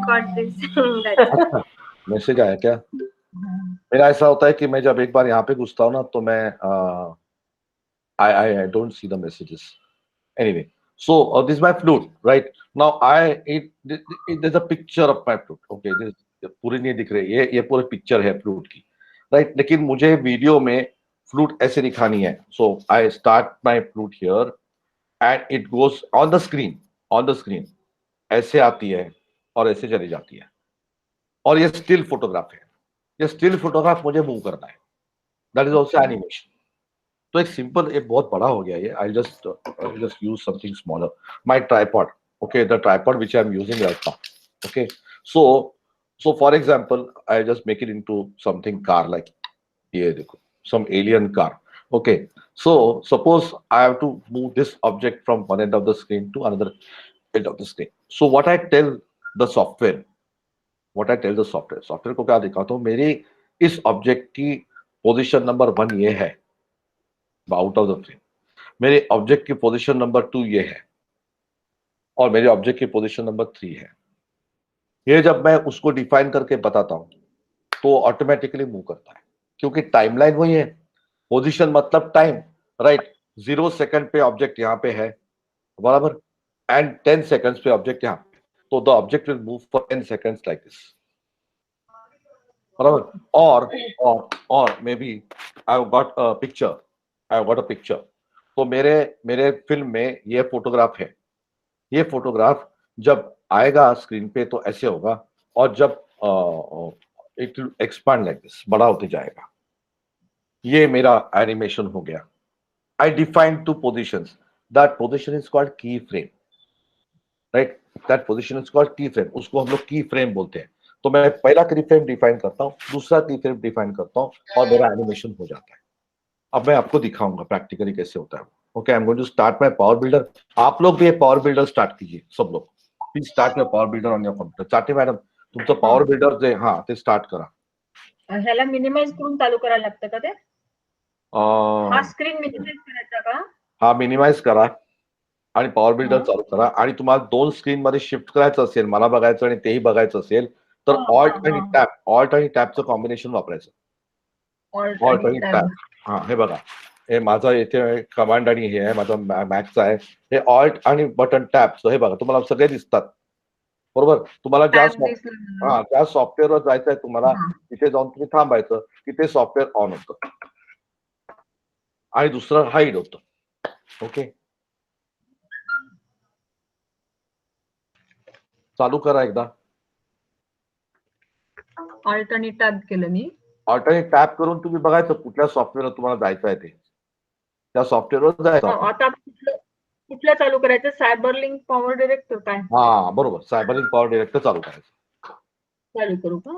got this. अच्छा, message आया क्या? मेरा ऐसा होता है कि मैं जब एक बार यहाँ पे घुसता हूँ ना तो मैं I don't see the messages. Anyway, so this is my flute, right? Now there's a picture of my flute. Okay, this पूरी नहीं दिख रही, ये पूरी पिक्चर है फ्लूट की, right? लेकिन मुझे वीडियो में फ्लूट ऐसे दिखानी है. So I start my flute here and it goes on the screen. ऐसे आती है और ऐसे चली जाती है और ये स्टिल फोटोग्राफ है. ये स्टिल फोटोग्राफ मुझे मूव करना है. That is also animation. तो एक सिंपल, एक बहुत बड़ा हो गया ये. I just use something smaller. My tripod. Okay, the tripod which I am using right now. Okay, so for example I just make it into something car like ये देखो, some alien car. Okay, so suppose I have to move this object from one end of the screen to another end of the screen. So what I tell the software को क्या दिखाता हूँ, मेरी इस object की position number 1 ये है out of the frame, मेरे ऑब्जेक्ट की पोजीशन नंबर 2 ये है और मेरे ऑब्जेक्ट की पोजीशन नंबर 3 है. ये जब मैं उसको डिफाइन करके बताता हूं तो ऑटोमेटिकली मूव करता है, क्योंकि टाइमलाइन वही है. पोजीशन मतलब टाइम, राइट? 0 सेकंड पे ऑब्जेक्ट यहाँ पे है, बराबर, एंड 10 सेकंड्स पे ऑब्जेक्ट यहाँ पे, तो the object will move for 10 seconds like this, बराबर. और maybe I have got a picture. तो मेरे फिल्म में ये फोटोग्राफ है. ये फोटोग्राफ जब आएगा स्क्रीन पे तो ऐसे होगा, और जब it will expand like this, बड़ा होते जाएगा. ये मेरा एनिमेशन हो गया. I define 2 positions. That position is called key frame, right? That position is called key frame. उसको हम लोग की फ्रेम बोलते हैं. तो मैं पहला की फ्रेम डिफाइन करता हूँ, दूसरा की फ्रेम डिफाइन करता हूँ और मेरा एनिमेशन हो जाता है. अब मैं आपको दिखाऊंगा प्रैक्टिकली कैसे होता है. Okay, I am going to start my power builder. आप लोग भी ये पावर बिल्डर स्टार्ट कीजिए, सब लोग please start your power builder on your computer. चाटे मॅडम, तुमचं पावर बिल्डर जे ते स्टार्ट करा. ह्याला मिनिमाइज करून चालू करायला लागतं का ते? हा स्क्रीन मिनिमाइज करायचा का? हा मिनिमाइज करा आणि पॉवर बिल्डर चालू करा. आणि तुम्हाला 2 स्क्रीन मध्ये शिफ्ट करायचं असेल, मला बघायचं आणि तेही बघायचं असेल, तर ऑल्ट आणि टॅबचं कॉम्बिनेशन वापरायचं. ऑल्ट आणि टॅब. हा, हे बघा, हे माझा इथे कमांड आणि हे आहे, माझा मॅकचा आहे. हे ऑल्ट आणि बटन टॅब, हे बघा तुम्हाला सगळे दिसतात, बरोबर. तुम्हाला ज्या सॉफ्टवेअरवर जायचं आहे तुम्हाला, तिथे जाऊन तुम्ही थांबायचं, तिथे सॉफ्टवेअर ऑन होतं आणि दुसरं हाईड होतं. ओके, चालू करा एकदा. ऑल्ट आणि टॅब केलं मी. ऑल्ट आणि टॅब करून तुम्ही बघायचं कुठल्या सॉफ्टवेअरवर तुम्हाला जायचं आहे, ते त्या सॉफ्टवेअरवर जायचं. आता कुठलं चालू करायचं? सायबरलिंक पॉवर डिरेक्टर काय? हा, बरोबर, सायबरलिंक पॉवर डिरेक्टर चालू करायचं. चालू करू का?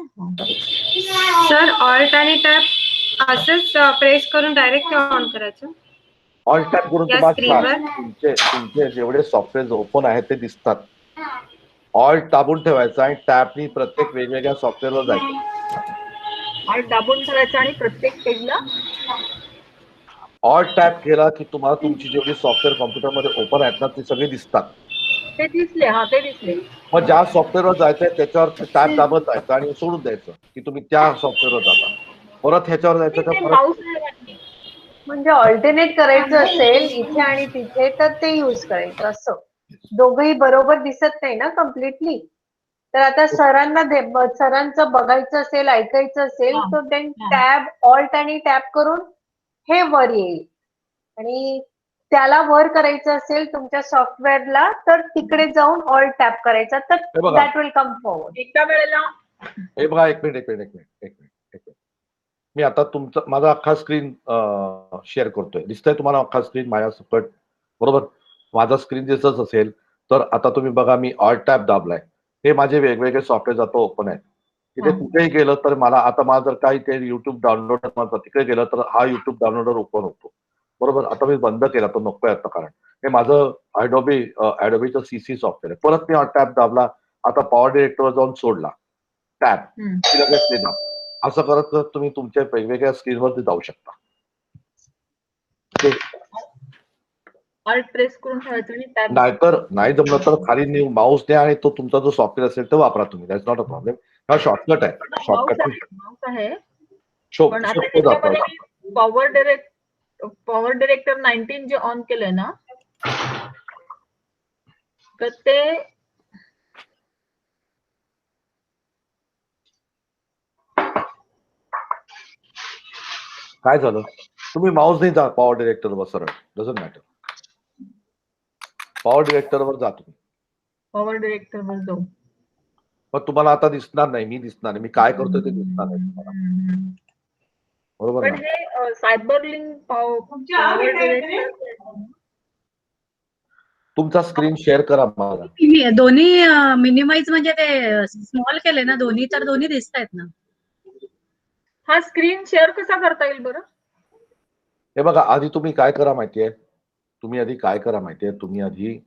सर, ऑल्ट आणि टॅब असंच प्रेस करून डायरेक्ट ऑन करायचं. ऑल्ट टॅब करून तुम्हाला तुमचे जेवढे सॉफ्टवेअर ओपन आहेत ते दिसतात. ऑल्ट दाबून ठेवायचा आणि टॅबनी प्रत्येक वेगवेगळ्या सॉफ्टवेअरवर जायचं. ऑल्ट दाबून ठेवायचं आणि प्रत्येक पेजला ऑल्ट टॅब केला की तुम्हाला तुमची जेवढी सॉफ्टवेअर कॉम्प्युटरमध्ये ओपन आहेत ना ते सगळे दिसतात. ते दिसले. हा, ते दिसले. मग ज्या सॉफ्टवेअरवर जायचंय त्याच्यावर टॅब दाबत जायचं आणि सोडून द्यायचं की तुम्ही त्या सॉफ्टवेअरवर जाता. परत ह्याच्यावर जायचं का? म्हणजे ऑल्टरनेट करायचं असेल इथे आणि तिथे तर ते यूज करायचं. असं दोघंही बरोबर दिसत नाही ना कम्प्लिटली. तर आता सरांचं बघायचं असेल, ऐकायचं असेल तर देन टॅब, ऑल्ट आणि टॅब करून हे वर येईल. आणि त्याला वर करायचं असेल तुमच्या सॉफ्टवेअरला तर तिकडे जाऊन ऑल्ट टॅप करायचा, तर दॅट विल कम फॉरवर्ड. एका वेळेला हे बघा, एक मिनिट. मी आता माझा अख्खा स्क्रीन शेअर करतोय. दिसतंय तुम्हाला अख्खा स्क्रीन माझ्या सकट, बरोबर? माझा स्क्रीन दिसत असेल तर आता तुम्ही बघा, मी ऑल्ट टॅब दाबलाय. हे माझे वेगवेगळे सॉफ्टवेअर आता ओपन आहेत. तिथे कुठेही गेलं तर मला आता माझं जर काही ते युट्यूब डाउनलोडर तिकडे गेलं तर हा युट्यूब डाउनलोडर ओपन होतो, बरोबर. आता मी बंद केला तो, नकोय आता, कारण हे माझं ॲडोबीचं सीसी सॉफ्टवेअर आहे. परत मी टॅब दाबला, आता पॉवर डिरेक्टरवर जाऊन सोडला टॅब, लगेच ते दाब. असं करत करत तुम्ही तुमच्या वेगवेगळ्या स्क्रीनवरती जाऊ शकता. ऑल्ट प्रेस करून ठेवायचं आणि टॅब. नाहीतर नाही जमलं तर खाली माऊस द्या आणि तो तुमचा जो सॉफ्टवेअर असेल तो वापरा तुम्ही. That's not a problem. हा शॉर्टकट आहे. माऊस शॉर्टकट आहे पण आता सोपं जातं. त्याच्यामध्ये पॉवर डिरेक्टर 19 जे ऑन केलंय ना, तर ते काय झालं? तुम्ही माऊस नाही जा पॉवर डिरेक्टरवर सरळ. Doesn't matter. पॉवर डिरेक्टरवर जा तुम्ही. पॉवर डिरेक्टरवर जाऊ. पण तुम्हाला आता दिसणार नाही. मी दिसणार नाही. मी काय करतोय ते दिसणार नाही तुम्हाला. बरोबर पण ना? हे सायबर लिंक पॉवर डिरेक्टर तुमचा स्क्रीन शेअर करा मला. दोन्ही मिनिमाइज म्हणजे ते स्मॉल केले ना दोन्ही, तर दोन्ही दिसत आहेत ना. हा स्क्रीन शेअर कसा करता येईल बरं? हे बघा, आधी तुम्ही काय करा माहितीये? तुम्ही आधी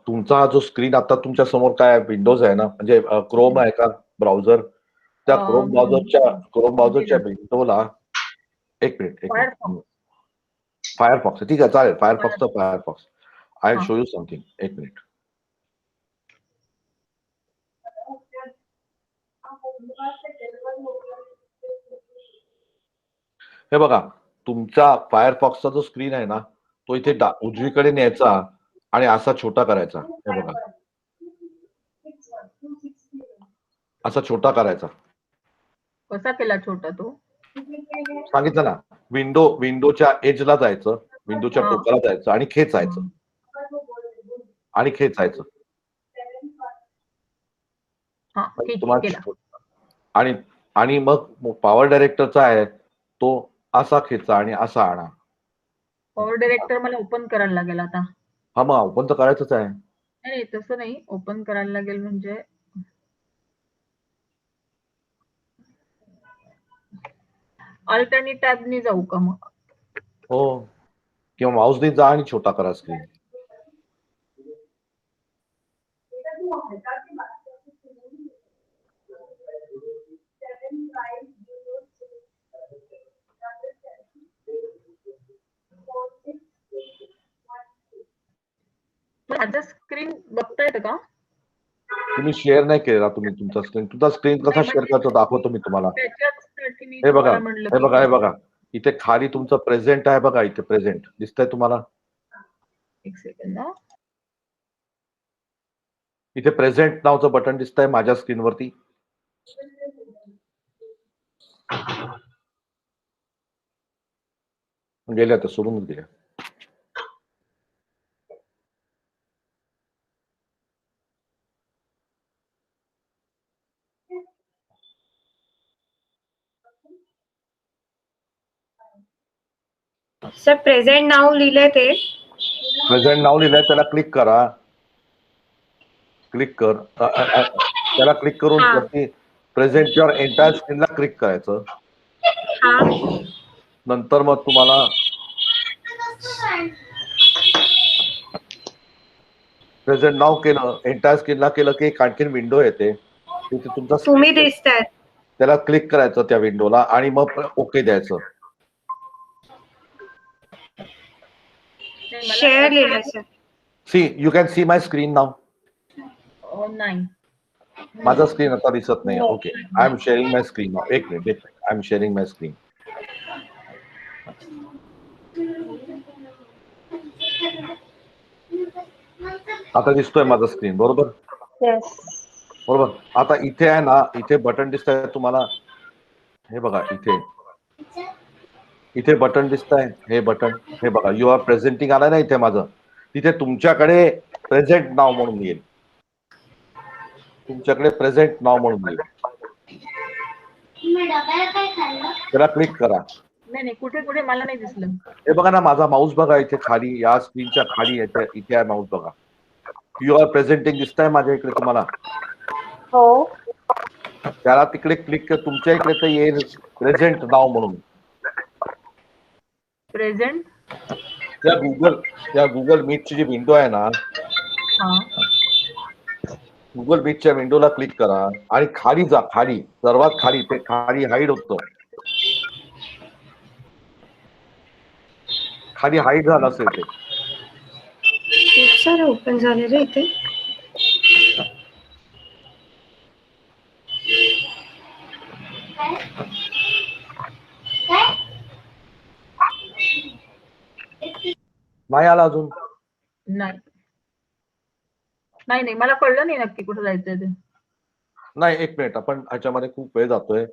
तुमचा जो स्क्रीन आता तुमच्या समोर काय विंडोज आहे ना, म्हणजे क्रोम आहे का ब्राउझर? त्या क्रोम ब्राउझरच्या विंडोला एक मिनिट. फायरफॉक्स. ठीक आहे, चालेल. Firefox. I will show you something. एक मिनिट. हे बघा, तुमचा फायरफॉक्सचा जो स्क्रीन आहे ना, तो इथे उजवीकडे न्यायचा आणि असा छोटा करायचा. हे बघा, असा छोटा करायचा. कसा केला छोटा तो? सांगितलं ना. विंडोच्या एजला जायचं, विंडोच्या टोकाला जायचं आणि खेचायचं. आणि मग पॉवर डायरेक्टरचा आहे तो असा खेचा आणि असा आणा. पॉवर डायरेक्टर मला ओपन करायला लागेल आता. हा, मग ओपन तर करायचंच आहे. नाही तसं नाही, ओपन करायला लागेल म्हणजे ऑल्ट आणि टॅबनी जाऊ का मग? हो, किंवा माऊसने जा आणि छोटा करा स्क्रीन. माझं स्क्रीन बघता येतं का? तुम्ही शेअर नाही केलेला तुमचा स्क्रीन कसा शेअर करतो दाखवतो मी तुम्हाला. हे बघा, इथे खाली तुमचं प्रेझेंट आहे बघा. इथे प्रेझेंट दिसतंय तुम्हाला? एक सेकंड. इथे प्रेझेंट नावचं बटन दिसतंय माझ्या स्क्रीनवरती. गेल्या तर सोडून गेल्या. सर प्रेझेंट नाव लिहिलंय ते. प्रेझेंट नाव लिहिलंय, त्याला क्लिक करा. त्याला क्लिक करून प्रेझेंटच्या एंटायर स्क्रीनला क्लिक करायचं. नंतर मग तुम्हाला प्रेझेंट नाव केलं, एंटायर स्क्रीनला केलं की एक आणखीन विंडो येते. तिथे तुमचा तुम्ही दिसताय, त्याला क्लिक करायचं त्या विंडोला आणि मग ओके द्यायचं. शेअर लिहिलंय sir. See you can see my screen now. नाही, माझा स्क्रीन आता दिसत नाही. Okay, I am sharing my screen now. एक minute, I am sharing my screen. आता दिसतोय माझा स्क्रीन बरोबर? बरोबर. आता इथे आहे ना, इथे बटन दिसतंय तुम्हाला. हे बघा, इथे बटन दिसतंय. हे बटन, हे बघा, यू आर प्रेझेंटिंग आलाय ना इथे माझं. तिथे तुमच्याकडे प्रेझेंट नाव म्हणून येईल. त्याला क्लिक करा. नाही कुठे मला नाही दिसलं. हे बघा ना, माझा माऊस बघा इथे खाली, या स्क्रीनच्या खाली इथे आहे माऊस बघा. यू आर प्रेझेंटिंग दिसतंय माझ्या इकडे तुम्हाला? हो. त्याला तिकडे क्लिक कर. तुमच्या इकडे तर येईल प्रेझेंट नाव म्हणून. प्रेझेंट त्या गुगल मीटची जी विंडो आहे ना, गुगल मीटच्या विंडोला क्लिक करा आणि खाली जा. सर्वात खाली, ते खाली हाईड होतं. खाली हाईड झालं असेल ते. सारं ओपन झालेलं आहे इथे. नाही आला अजून. नाही नाही मला कळलं नाही नक्की कुठे जायचंय ते. नाही, एक मिनिट, आपण ह्याच्यामध्ये खूप वेळ जातोय.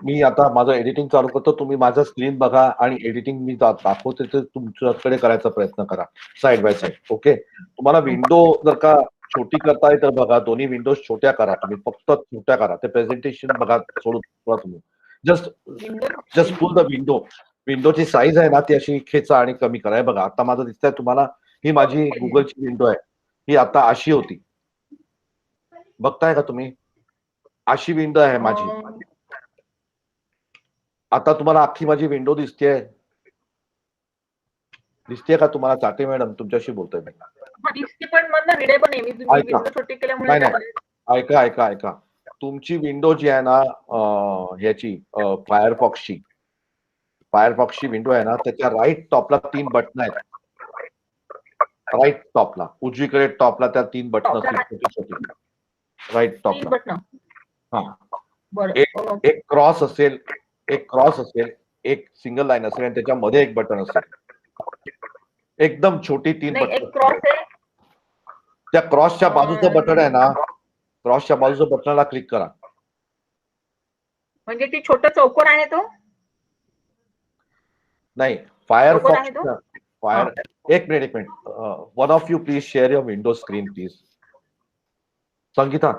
मी आता माझं एडिटिंग चालू करतो, तुम्ही माझं स्क्रीन बघा आणि एडिटिंग मी दाखवते ते तुमच्याकडे करायचा प्रयत्न करा साइड बाय साइड. ओके, तुम्हाला विंडो जर का छोटी करता येईल तर बघा, दोन्ही विंडोज छोट्या करा, तुम्ही फक्त छोट्या करा. ते प्रेझेंटेशन बघा सोडून तुम्ही जस्ट पुल द विंडोची साईज आहे ना ती अशी खेचा आणि कमी करा. हे बघा, आता माझं दिसतंय तुम्हाला, ही माझी गुगलची विंडो आहे, ही आता अशी होती, बघताय का तुम्ही? अशी विंडो आहे माझी. आता तुम्हाला अख्खी माझी विंडो दिसतेय का तुम्हाला? चाटे मॅडम तुमच्याशी बोलतोय मी. दिसते पण मला रीडेबल नाही. मी विंडो छोटी केल्यामुळे ऐका ऐका ऐका, तुमची विंडो जी आहे ना ह्याची फायरफॉक्सची विंडो आहे ना, त्याच्या राईट टॉपला 3 बटन आहेत. राईट टॉपला उजवीकडे टॉपला त्या 3 बटन असतील छोटी छोटी राईट टॉपला. हा, एक क्रॉस असेल, एक सिंगल लाईन असेल आणि त्याच्यामध्ये एक बटन असेल, एकदम छोटी 3 बटन. त्या क्रॉसच्या बाजूचं बटन आहे ना, क्रॉसच्या बाजूच्या बटनला क्लिक करा. म्हणजे ती छोटा चौकोन आहे तो? नाही, फायरफॉक्स एक minute one of you please share your window screen please. Sangeeta,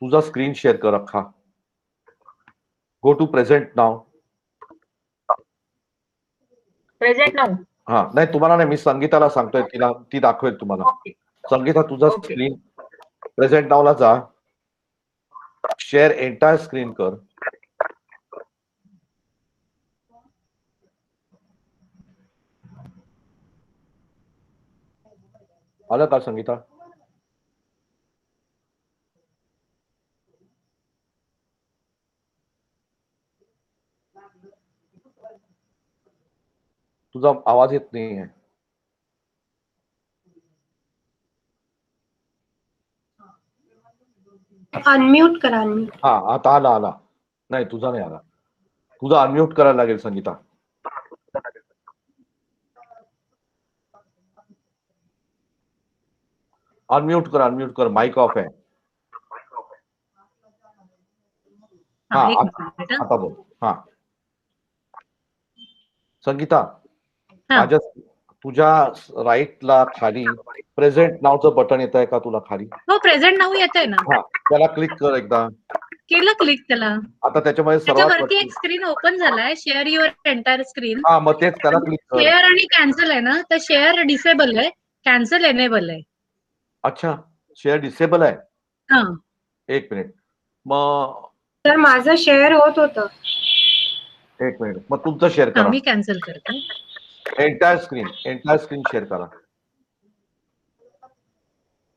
तुझा स्क्रीन शेअर कर अख्खा. गो टू प्रेझेंट नाव. हा, नाही तुम्हाला नाही, मी संगीताला सांगतोय, तिला ती दाखवेल तुम्हाला. संगीता, तुझा स्क्रीन प्रेझेंट नावला जा, शेअर एंटायर स्क्रीन कर. आलं का संगीता? तुझा आवाज येत नाहीये. अनम्यूट करा. हा, आता आला. नाही, तुझा नाही आला. तुझा अनम्यूट करायला लागेल संगीता. अनम्यूट कर, माइक ऑफ आहे. हा, आता बोल. हा, संगीता, माझ्या तुझ्या राईटला खाली प्रेझेंट नावचं बटन येत आहे का तुला खाली? हो, प्रेझेंट नाव येत आहे ना. हा, त्याला क्लिक कर एकदा. केलं क्लिक त्याला. आता त्याच्यामध्ये त्याच्यावरती एक स्क्रीन ओपन झालाय, शेअर युअर एंटायर स्क्रीन. हा, मग तेच त्याला क्लिक कर. शेअर आणि कॅन्सल आहे ना, तर शेअर डिसेबल आहे, कॅन्सल एनेबल आहे. अच्छा, शेअर डिसेबल आहे. हा, एक मिनिट, मग तर माझं शेअर होत होतं. एक मिनिट, मग तुमचं शेअर करा. मी कॅन्सल करते. एंटायर स्क्रीन शेअर करा.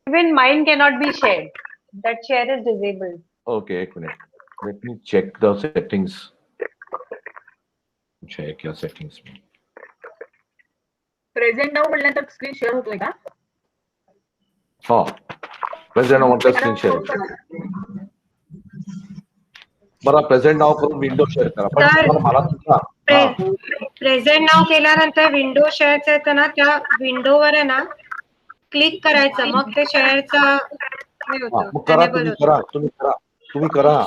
Even mine cannot be shared. That share is disabled. Okay, एक मिनिट. Let me check the settings. Check your settings. Present now म्हटल्यानंतर स्क्रीन शेअर होतोय का? हा, प्रेझेंट नाव म्हटलं स्क्रीन शेअर. बरं, प्रेझेंट नाव करून विंडो शेअर करा. पण मला तुझा प्रेझेंट नाव केल्यानंतर विंडो शेअरचं येतं ना, त्या विंडोवर आहे ना क्लिक करायचं, मग ते शेअरचं तुम्ही करा.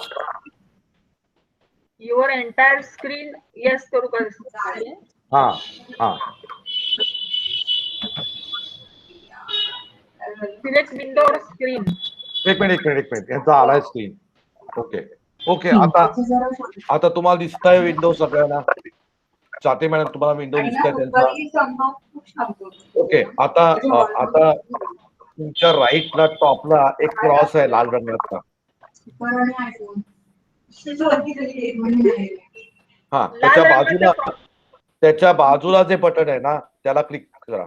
युअर एंटायर स्क्रीन येस करू का? हा, सिलेक्ट विंडो स्क्रीन. एक मिनिट यांचा आलाय स्क्रीन. ओके, आता तुम्हाला दिसतंय विंडो सगळ्यांना? चाटे मॅडम, तुम्हाला विंडो दिसतंय त्यांचा? ओके, आता तुमच्या राईटला टॉपला एक क्रॉस आहे लाल रंगाचा. हा, त्याच्या बाजूला जे बटन आहे ना, त्याला क्लिक करा.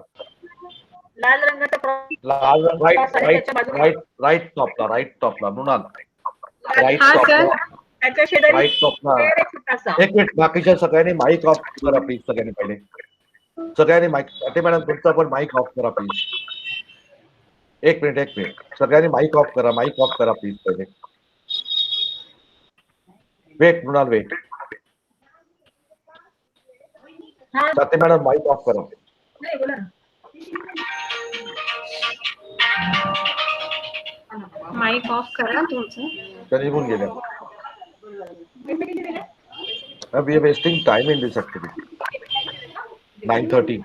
लाल रंगाचा राईट टॉपला मृणाल, राईट टॉपला. एक मिनिट, बाकीच्या सगळ्यांनी माईक ऑफ करा प्लीज. सगळ्यांनी माईक, चाटे मॅडम तुमचा पण माईक ऑफ करा प्लीज. एक मिनिट सगळ्यांनी माईक ऑफ करा प्लीज पहिले. Wait Mrinal wait. हा स्वाती मॅडम माईक ऑफ करा. नाही बोला ना. माईक ऑफ करा तुमचं. त्या निघून गेल्या. PPT दिले? We are wasting time in this activity. 9:30.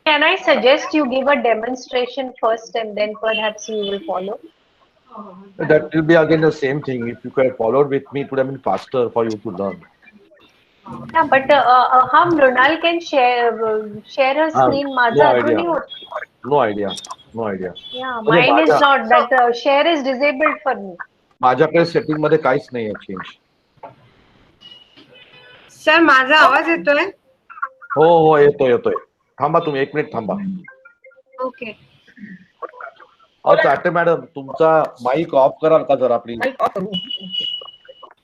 Can I suggest you give a demonstration first and then perhaps you will follow? That will be again the same thing. If you could have followed with me, it would have been faster for you to learn. Yeah, but how Mrunal can share her screen? No माझा idea. अजूनही होत. No idea. No idea. Yeah, म्हणजे mine is माझ्या- not. That share is disabled for me. माझ्याकडे setting मध्ये काहीच नाहीये change. Sir माझा आवाज येतोय? हो येतोय. थांबा तुम्ही 1 मिनिट थांबा. ओके. चाटे मॅडम तुमचा माईक ऑफ कराल का जरा प्लीज? माईक ऑफ करू.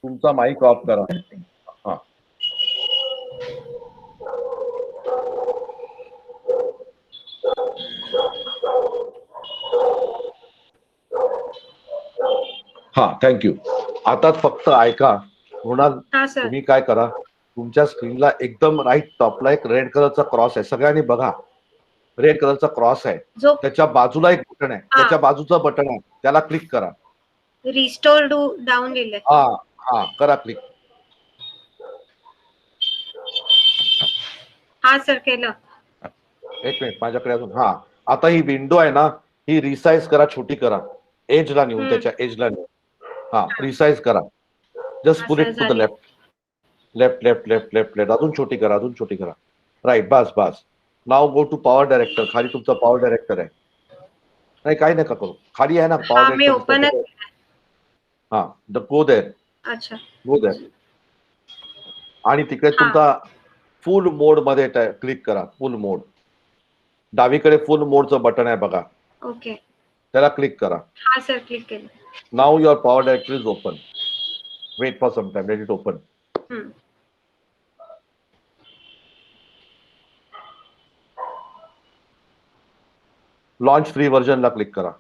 तुमचा माईक ऑफ करा. हा. हा थँक्यू. आता फक्त ऐका. मृणाल हा सर. तुम्ही काय करा, तुमच्या स्क्रीनला एकदम राईट टॉपला एक रेड कलरचा क्रॉस आहे. सगळ्यांनी बघा, रेड कलरचा क्रॉस आहे. जो त्याच्या बाजूला एक बटन आहे, त्याच्या बाजूचं बटन आहे, त्याला क्लिक करा. रिस्टोर डाऊन लिहिलंय. हा करा क्लिक. हा सर केलं. 1 मिनिट माझ्याकडे अजून. हा आता ही विंडो आहे ना, ही रिसाइज करा, छोटी करा, एजला नेऊन, त्याच्या एजला नेऊन. हा रिसाइज करा. Just put it to the left. अजून छोटी करा. राईट. बस. Now go to power director. खाली तुमचा पॉवर डायरेक्टर आहे. नाही काही नका करू, खाली आहे ना पॉवर मी ओपन. हा गो देअर. अच्छा. Go there. आणि तिकडे तुमचा फुल मोड मध्ये क्लिक करा. फुल मोड डावीकडे फुल मोडचं बटन आहे बघा, ओके. त्याला क्लिक करा. हा सर क्लिक केलं. Now your power director is open. Wait for some time. Let it open. Launch free व्हर्जनला क्लिक करा.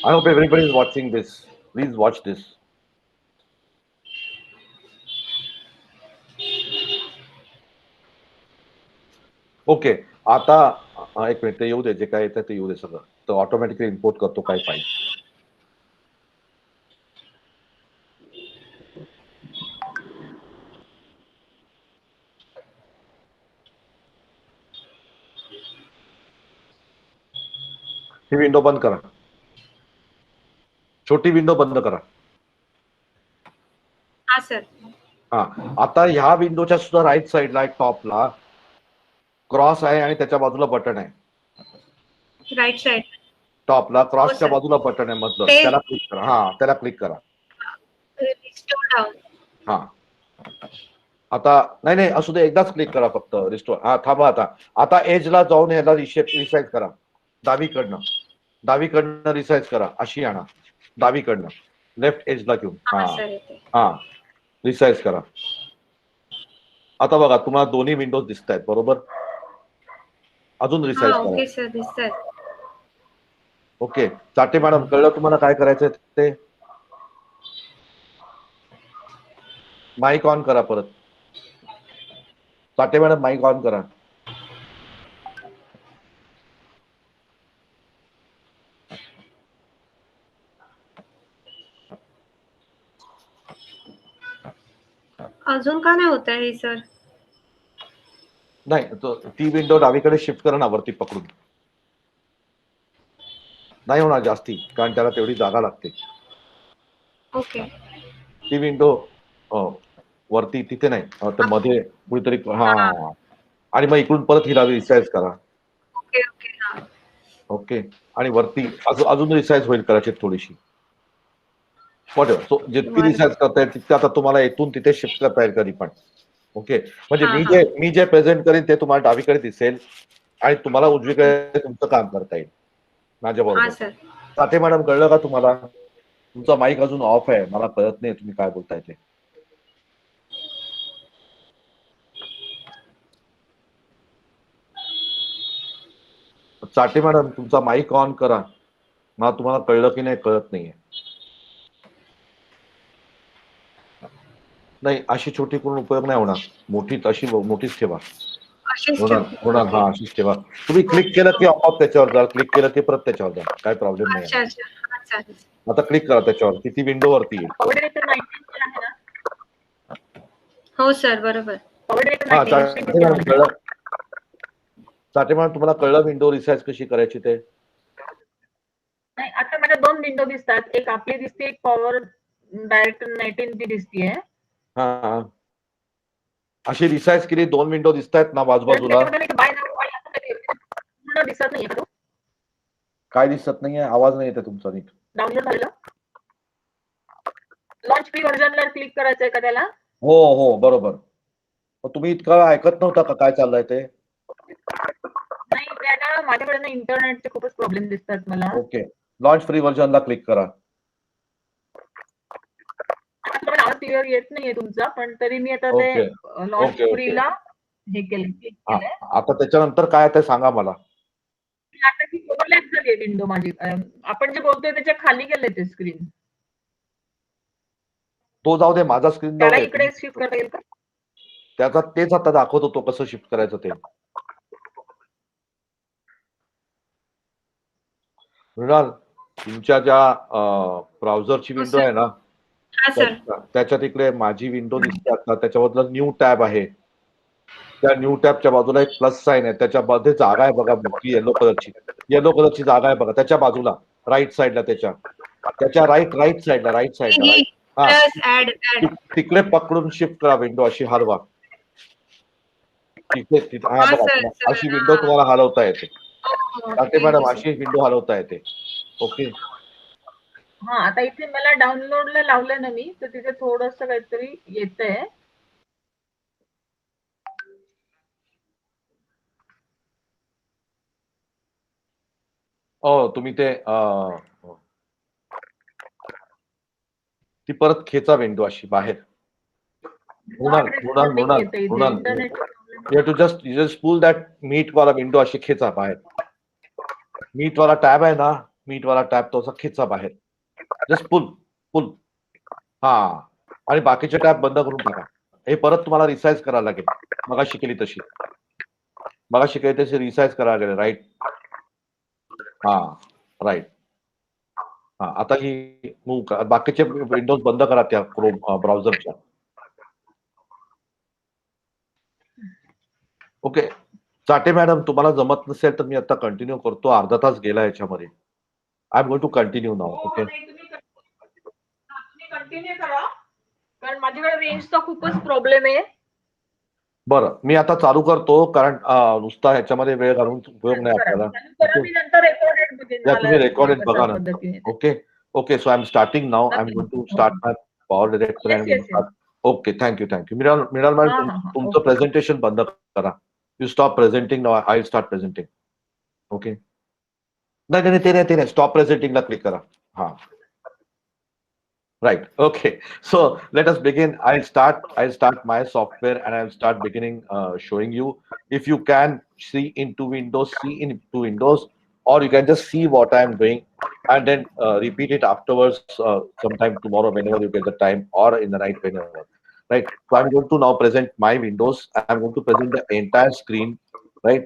I hope everybody is watching this. Please watch this. Okay. आता 1 minute, ते येऊ दे, जे काय येतं ते येऊ दे सगळं. तर ऑटोमॅटिकली इम्पोर्ट करतो काय फाईल. ही विंडो बंद करा. छोटी विंडो बंद करा. हा सर. हा आता ह्या विंडोच्या सुद्धा राईट साईडला एक टॉपला क्रॉस आहे आणि त्याच्या बाजूला बटन आहे. राईट साइड टॉपला क्रॉसच्या sir. बाजूला बटन आहे मधलं, ते- त्याला क्लिक करा. हा त्याला क्लिक करा. Restore down. हा आता नाही असू दे, एकदाच क्लिक करा फक्त. रिस्टोर. हा थांबा. आता एजला जाऊन याला रिसाइज करा. डावीकडनं रिसाइज करा. अशी आणा डावीकडनं, लेफ्ट एजला घेऊन. हा सर येते. हा रिसाइज करा. आता बघा तुम्हाला दोन्ही विंडोज दिसत आहेत बरोबर. अजून रिसाइज हा करा. ओके सर दिसतंय. ओके. चाटे मॅडम कळलं तुम्हाला काय करायचंय ते? माईक ऑन करा परत. चाटे मॅडम माईक ऑन करा. अजून का नाही होत आहे हे सर? नाही ती विंडो डावीकडे शिफ्ट करा ना वरती पकडून. नाही होणार जास्ती, कारण त्याला तेवढी जागा लागते. ओके. ती विंडो वरती तिथे नाही, तर मध्ये कुठेतरी. हा आणि मग इकडून परत हिला रिसाइज करा. Okay okay. हा ओके. आणि वरती अजून रिसाइज होईल कदाचित थोडीशी. वॉटेवर. सो जितकी रिसाइज करता येईल तितकं आता तुम्हाला इथून तिथे शिफ्ट करता येईल कधी पण. ओके. म्हणजे मी जे प्रेझेंट करेन ते तुम्हाला डावीकडे दिसेल आणि तुम्हाला उजवीकडे तुमचं काम करता येईल माझ्या हा बरोबर. सर. साठे मॅडम कळलं का तुम्हाला? तुमचा माईक अजून ऑफ आहे, मला कळत नाही तुम्ही काय बोलताय ते. साठे मॅडम तुमचा माईक ऑन करा. मला तुम्हाला कळलं की नाही कळत नाहीये. नाही अशी छोटी करून उपयोग नाही होणार, मोठी अशी मोठीच ठेवा. अशीच होणार ठेवते. होणार, हा अशीच ठेवा. तुम्ही क्लिक केलं की आपोआप त्याच्यावर जा, क्लिक केलं की परत त्याच्यावर जा, काय प्रॉब्लेम नाही. अच्छा अच्छा अच्छा. आता क्लिक करा त्याच्यावर, किती विंडो वरती येईल. पॉवर डिरेक्टर 19 आहे ना? हो सर बरोबर. पॉवर डिरेक्टर हा 19 साठे मॅडम कळलं. साठे मॅडम तुम्हाला कळलं विंडो रिसाइज कशी करायची ते? नाही, आता मला 2 विंडो दिसतात. एक आपली दिसते, एक पॉवर डायरेक्टर 19 ची दिसतीये. हा अशी रिसाइज केली, 2 विंडो दिसतायत ना बाजूबाजूला. बाय नाव असं काही पूर्ण दिसत नाहीये का? काय दिसत नाहीये? आवाज नाही येते तुमचा नीट. डाउनलोड झालेलं. लॉन्च फ्री व्हर्जनला क्लिक करायचंय का त्याला? हो बरोबर. मग तुम्ही इतकं ऐकत नव्हता का काय चाललंय ते? नाही, त्याला माझ्याकडे इंटरनेटचे खूपच प्रॉब्लेम दिसतात मला. ओके, लॉन्च फ्री व्हर्जनला क्लिक करा. आता आवाज क्लिअर येत नाहीये तुमचा, पण तरी मी आता ते लॉन्च फ्रीला हे केलं, क्लिक केलंय. आता त्याच्यानंतर काय ते सांगा मला. आता ती ओव्हरलॅप झाली विंडो माझी. आपण जे बोलतोय त्याच्या खाली गेले ते स्क्रीन. तो जाऊ दे, माझा स्क्रीन त्याला जाऊ इकडे दे. शिफ्ट करता येईल का? त्याचा तेच आता दाखवतो तो कसं शिफ्ट करायचं ते. मृणाल, तुमच्या ज्या ब्राउझरची विंडो आहे ना, हा सर. त्याच्यात इकडे माझी विंडो दिसते आता, त्याच्याबद्दल न्यू टॅब आहे. त्या न्यू टॅबच्या बाजूला एक प्लस साइन आहे, त्याच्यामध्ये जागा आहे बघा मोठी येलो कलरची जागा आहे बघा त्याच्या बाजूला, राईट साइडला, त्याच्या राईट साइडला हा, प्लस ऍड तिकडे पकडून शिफ्ट करा विंडो, अशी हलवा. तिथे हा हा, बघा, सर, अशी विंडो तुम्हाला हलवता येते. साठे मॅडम हो. अशी विंडो हलवता येते. ओके. हा, आता इथे मला डाउनलोडला लावलं ना मी, तर तिथे थोडंसं काहीतरी येतंय. तुम्ही ते ती परत खेचा विंडो अशी बाहेर. You have to just pull that Meet वाला विंडो अशी खेचा बाहेर. मीट वाला टॅब आहे ना, मीट वाला टॅब तो असा खेचा बाहेर. Just pull. हा, आणि बाकीचे टॅब बंद करून टाका. हे परत तुम्हाला रिसाइज करायला लागेल. मगाशी केली तशी रिसाइज करायला लागेल. राईट. हा, राईट. हा, आता ही मूव्ह करा. बाकीचे विंडोज बंद करा त्या क्रोम ब्राउझरच्या. ओके. साठे मॅडम तुम्हाला जमत नसेल तर मी आता कंटिन्यू करतो. अर्धा तास गेला याच्यामध्ये. I am going to continue now. Okay, तुम्ही कंटिन्यू करा, कारण माझ्याकडे रेंजचा खूपच प्रॉब्लेम आहे. बरं, मी आता चालू करतो, कारण नुसता ह्याच्यामध्ये वेळ घालून उपयोग नाही आपल्याला. तुम्ही रेकॉर्डेड बघा ना. Okay. So I am starting now. I am going to start my power director. Okay, thank you. Mrinal madam, तुमचं प्रेझेंटेशन बंद करा. You stop presenting now. I start presenting. Okay. नाही, ते नाही. स्टॉप प्रेझेंटिंगला क्लिक करा. हा, right. Okay, so let us begin. I'll start my software and I'll start beginning showing you. If you can see into Windows, or you can just see what I'm doing and then repeat it afterwards sometime tomorrow whenever you get the time, or in the night whenever. Right. So I'm going to now present my Windows. I'm going to present the entire screen. Right.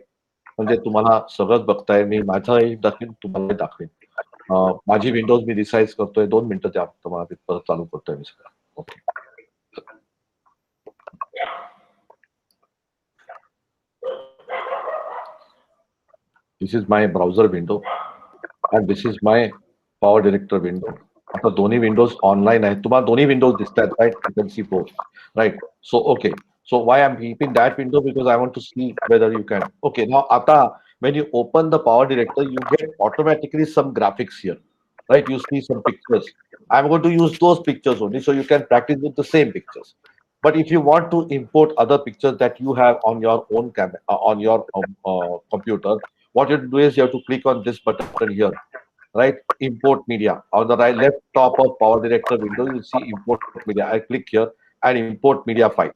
म्हणजे तुम्हाला सगळंच बघताय. मी माझाही दाखवीन, तुम्हाला दाखवीन. माझी Windows मी resize करतोय. 2 मिनिटं द्या तुम्हाला, परत चालू करतोय मी सगळं. Okay. This is my browser window and this is my power director window. आता दोन्ही विंडोज ऑनलाईन आहेत. तुम्हाला दोन्ही विंडोज दिसतात, right? You can see both, right? So okay. So why I'm keeping that window? Because I want to see whether you can. Okay, now Ata, when you open the Power Director, you get automatically some graphics here, right? You see some pictures. I'm going to use those pictures only, so you can practice with the same pictures. But if you want to import other pictures that you have on your own camera, on your computer, what you do is you have to click on this button here. right? Import media. On the right left top of Power Director window, you see import media. I click here and import media files,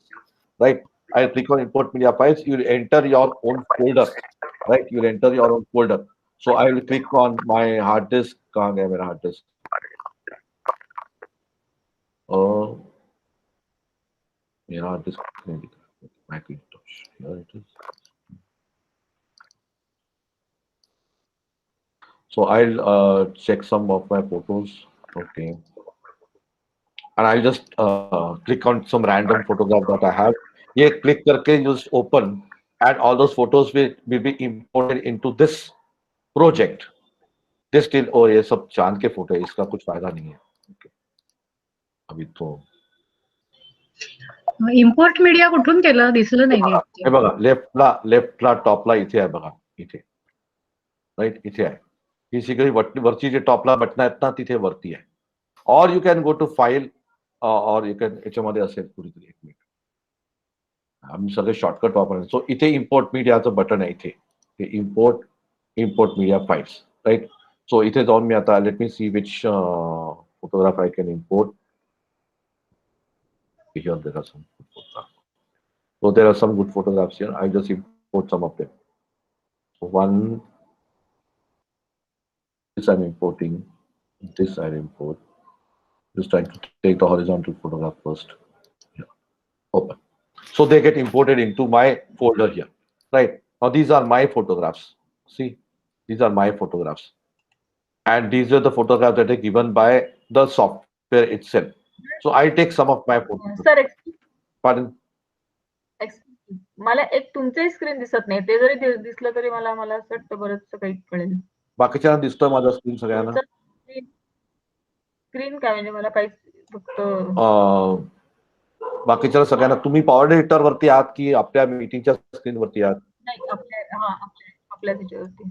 right? I click on import media files. You will enter your own folder, right? You will enter your own folder. So I will click on my hard disk. कहाँ गया मेरा hard disk? मेरा hard disk नहीं दिख रहा. Macintosh. Here it is. So I'll check some of my photos. Okay. And I'll just click on some random photograph that I have. ये click करके just open and all those photos will be imported into this project. This still और ये सब चांद के photo है, इसका कुछ फायदा नहीं है. Okay. अभी तो इम्पोर्ट मीडिया कुठून केलं दिसलं नाही नीट. हे बघा लेफ्टला टॉपला इथे आहे बघा, इथे राईट इथे आहे. ही सगळी वरची जे टॉपला बटन आहेत ना तिथे वरती आहे. Or you can go to file or you can याच्यामध्ये असेल कुठेतरी. एक मिनिट, आम्ही सगळे शॉर्टकट वापरणार. सो इथे इम्पोर्ट मीडियाचं बटन आहे, इथे import media files, right. So इथे जाऊन मी आता let me see which photograph I can import. Here there are some good photographs. So there are some good photographs here. I'll just import some of them. So one, this I'm importing. This I'll import. Just trying to take the horizontal photograph first. Yeah. Open. So they get imported into my folder here, right? Now these are my photographs. See, these are my photographs, and these are the photographs that are given by the software itself. So I take some of my photos. Sir Pardon? मला एक तुमचंही screen दिसत नाही. ते जरी दिसलं तरी मला असं वाटतं बरंच काही कळेल. बाकीच्यांना दिसतोय माझा स्क्रीन सगळ्यांना? स्क्रीन काय म्हणजे मला काही फक्त बाकीच्या सगळ्यांना. तुम्ही पॉवर एडिटर वरती आहात की आपल्या मीटिंगच्या स्क्रीन वरती आहात? नाही, आपल्या त्याच्यावरती.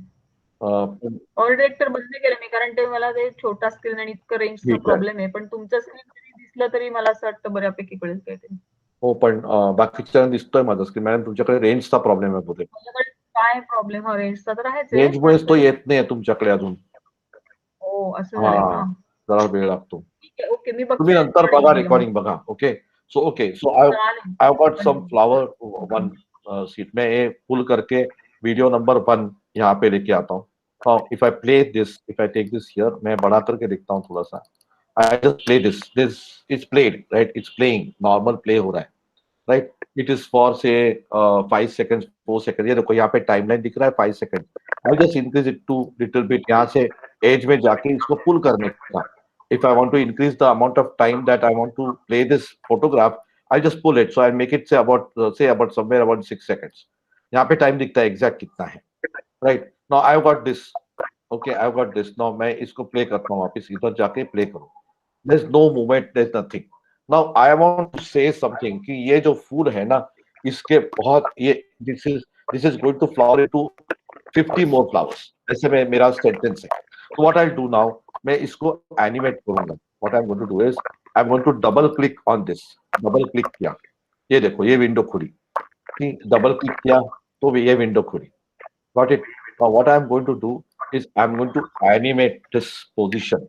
पॉवर एडिटर बंद केलं मी, कारण ते मला ते छोटा स्क्रीन आणि इतकं रेंजचा प्रॉब्लेम आहे. पण तुमचं स्क्रीन जरी दिसलं तरी मला असं वाटतं बऱ्यापैकी कळेल काहीतरी. हो, पण बाकीच्या दिसतोय माझा स्क्रीन. मॅडम तुमच्याकडे रेंजचा प्रॉब्लेम आहे बहुतेक. माझ्याकडे काय प्रॉब्लेम? हा रेंजचा तर आहेच. रेंजमुळेच तो येत नाही तुमच्याकडे अजून. हो, असं झालंय का? जरा वेळ लागतो. ओके, मी बघते. तुम्ही नंतर बघा, रेकॉर्डिंग बघा. Okay, so I got some flower one seat. मैं ये पुल करके वीडियो नंबर 1 यहाँ पे लेके आता हूँ. If I play this, if I take this here, मैं बड़ा करके देखता हूँ थोड़ा सा. I just play this is played, right. It's playing, normal play हो रहा है, राइट. इट इज फॉर से 5 सेकंड्स 4 सेकंड. ये देखो यहाँ पे टाइमलाइन दिख रहा है 5 second. I just increase it to little bit. यहाँ से एज में जाके इसको पुल करने का. If I want to increase the amount of time that I want to play this photograph, I just pull it. So I make it say about somewhere about 6 seconds. यहाँ पे time दिखता है exact कितना है, right. Now I got this. Okay, I got this. Now मैं इसको play करता हूँ वापस. इधर जाके प्ले करो. There is no movement, there is nothing. Now I want to say something कि ये जो फूल है ना, इसके बहुत ये this is going to flower into 50 more flowers. ऐसे में मेरा सेंटेंस है. So what I'll do now, मैं इसको एनिमेट करूंगा. What I'm going to do is I'm going to double click on this. Double click किया, ये देखो ये विंडो खुली. डबल क्लिक किया तो ये विंडो खुली. Got it? Now what I'm going to do is I'm going to animate this position.